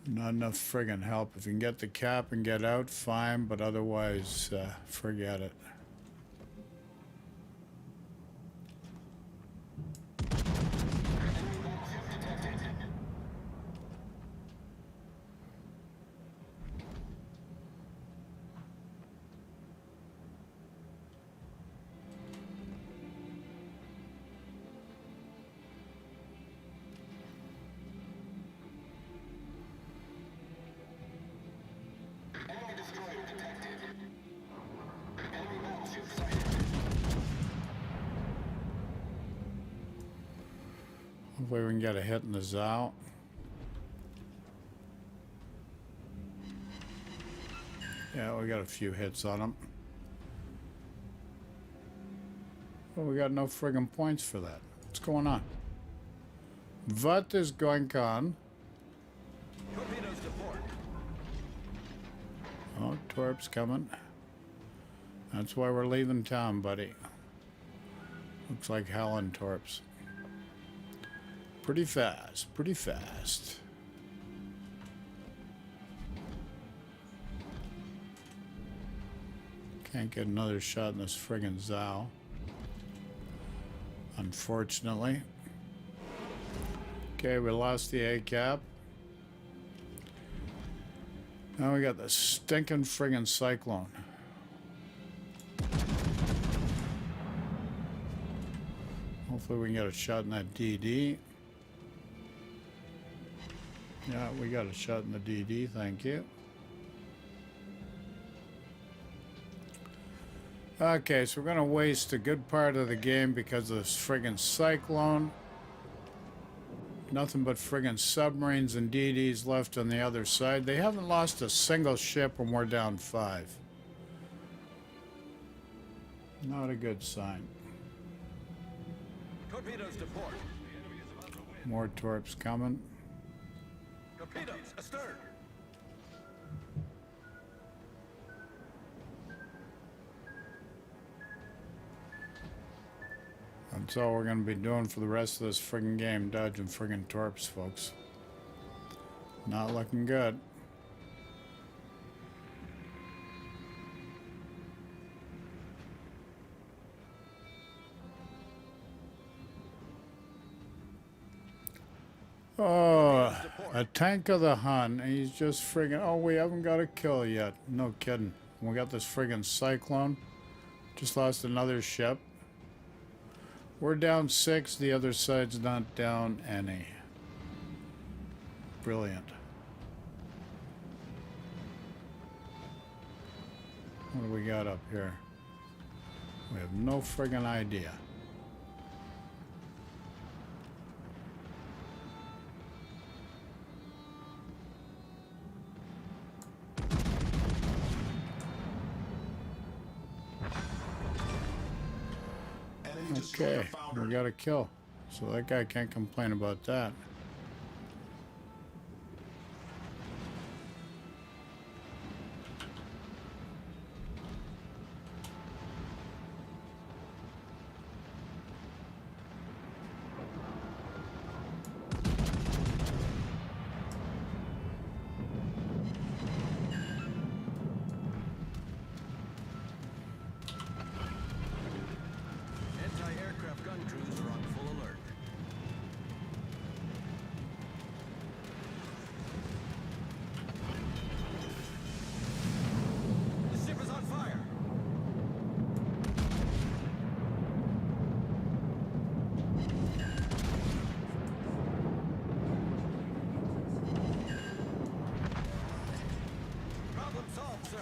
Not enough friggin' help. If you can get the cap and get out, fine, but otherwise, forget it. Hopefully we can get a hit in the Zao. Yeah, we got a few hits on him. Well, we got no friggin' points for that. What's going on? What is going on? Torpedoes to port. Oh, Torp's coming. That's why we're leaving town, buddy. Looks like Howland Torps. Pretty fast, pretty fast. Can't get another shot in this friggin' Zao. Unfortunately. Okay, we lost the A cap. Now we got the stinking friggin' Cyclone. Hopefully we can get a shot in that DD. Yeah, we got a shot in the DD, thank you. Okay, so we're going to waste a good part of the game because of this friggin' Cyclone. Nothing but friggin' submarines and DDs left on the other side. They haven't lost a single ship and we're down 5. Not a good sign. Torpedoes to port. More torps coming. Torpedoes astern. That's all we're going to be doing for the rest of this friggin' game, dodging friggin' torps, folks. Not looking good. Oh, a tank of the Hun. He's just friggin'. Oh, we haven't got a kill yet. No kidding. We got this friggin' cyclone. Just lost another ship. We're down 6. The other side's not down any. Brilliant. What do we got up here? We have no friggin' idea. Okay, we got a kill. So that guy can't complain about that. Anti-aircraft gun crews are on full alert. The ship is on fire. Problem solved, sir.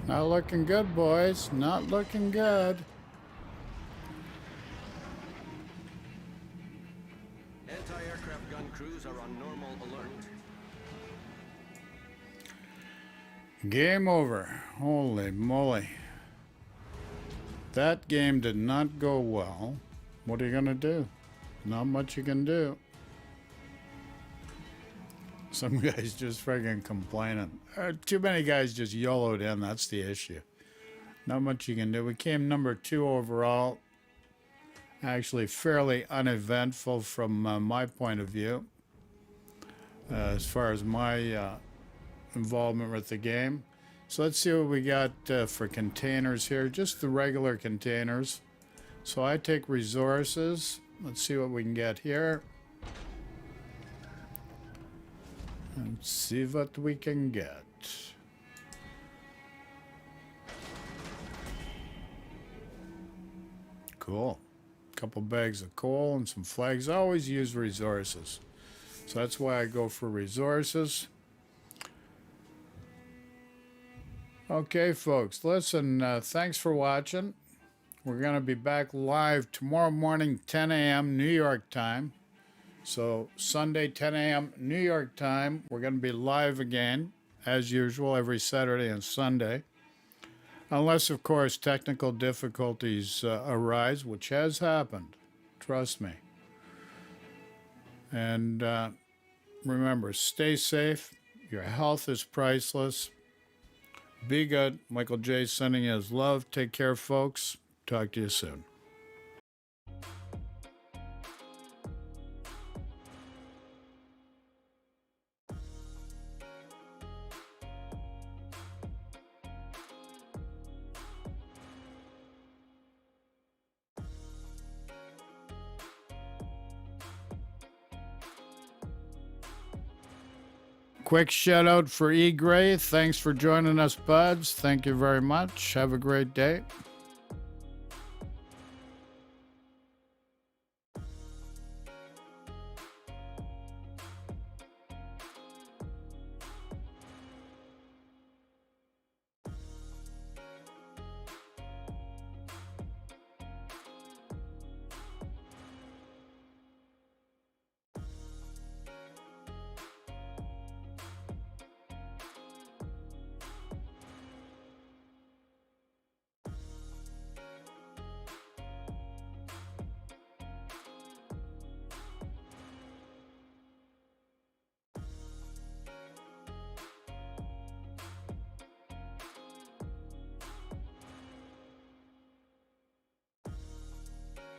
Not looking good, boys. Not looking good. Anti-aircraft gun crews are on normal alert. Game over. Holy moly. That game did not go well. What are you gonna do? Not much you can do. Some guys just friggin' complaining. Too many guys just YOLO'd in. That's the issue. Not much you can do. We came number 2 overall. Actually, fairly uneventful from my point of view. As far as my involvement with the game. So let's see what we got for containers here. Just the regular containers. So I take resources. Let's see what we can get here. And see what we can get. Cool. Couple bags of coal and some flags. I always use resources. So that's why I go for resources. Okay, folks. Listen, thanks for watching. We're going to be back live tomorrow morning, 10 a.m. New York time. So Sunday, 10 a.m. New York time, we're going to be live again, as usual, every Saturday and Sunday. Unless, of course, technical difficulties arise, which has happened. Trust me. And remember, stay safe. Your health is priceless. Be good. Michael J. sending you his love. Take care, folks. Talk to you soon. Quick shout out for E. Gray. Thanks for joining us, buds. Thank you very much. Have a great day.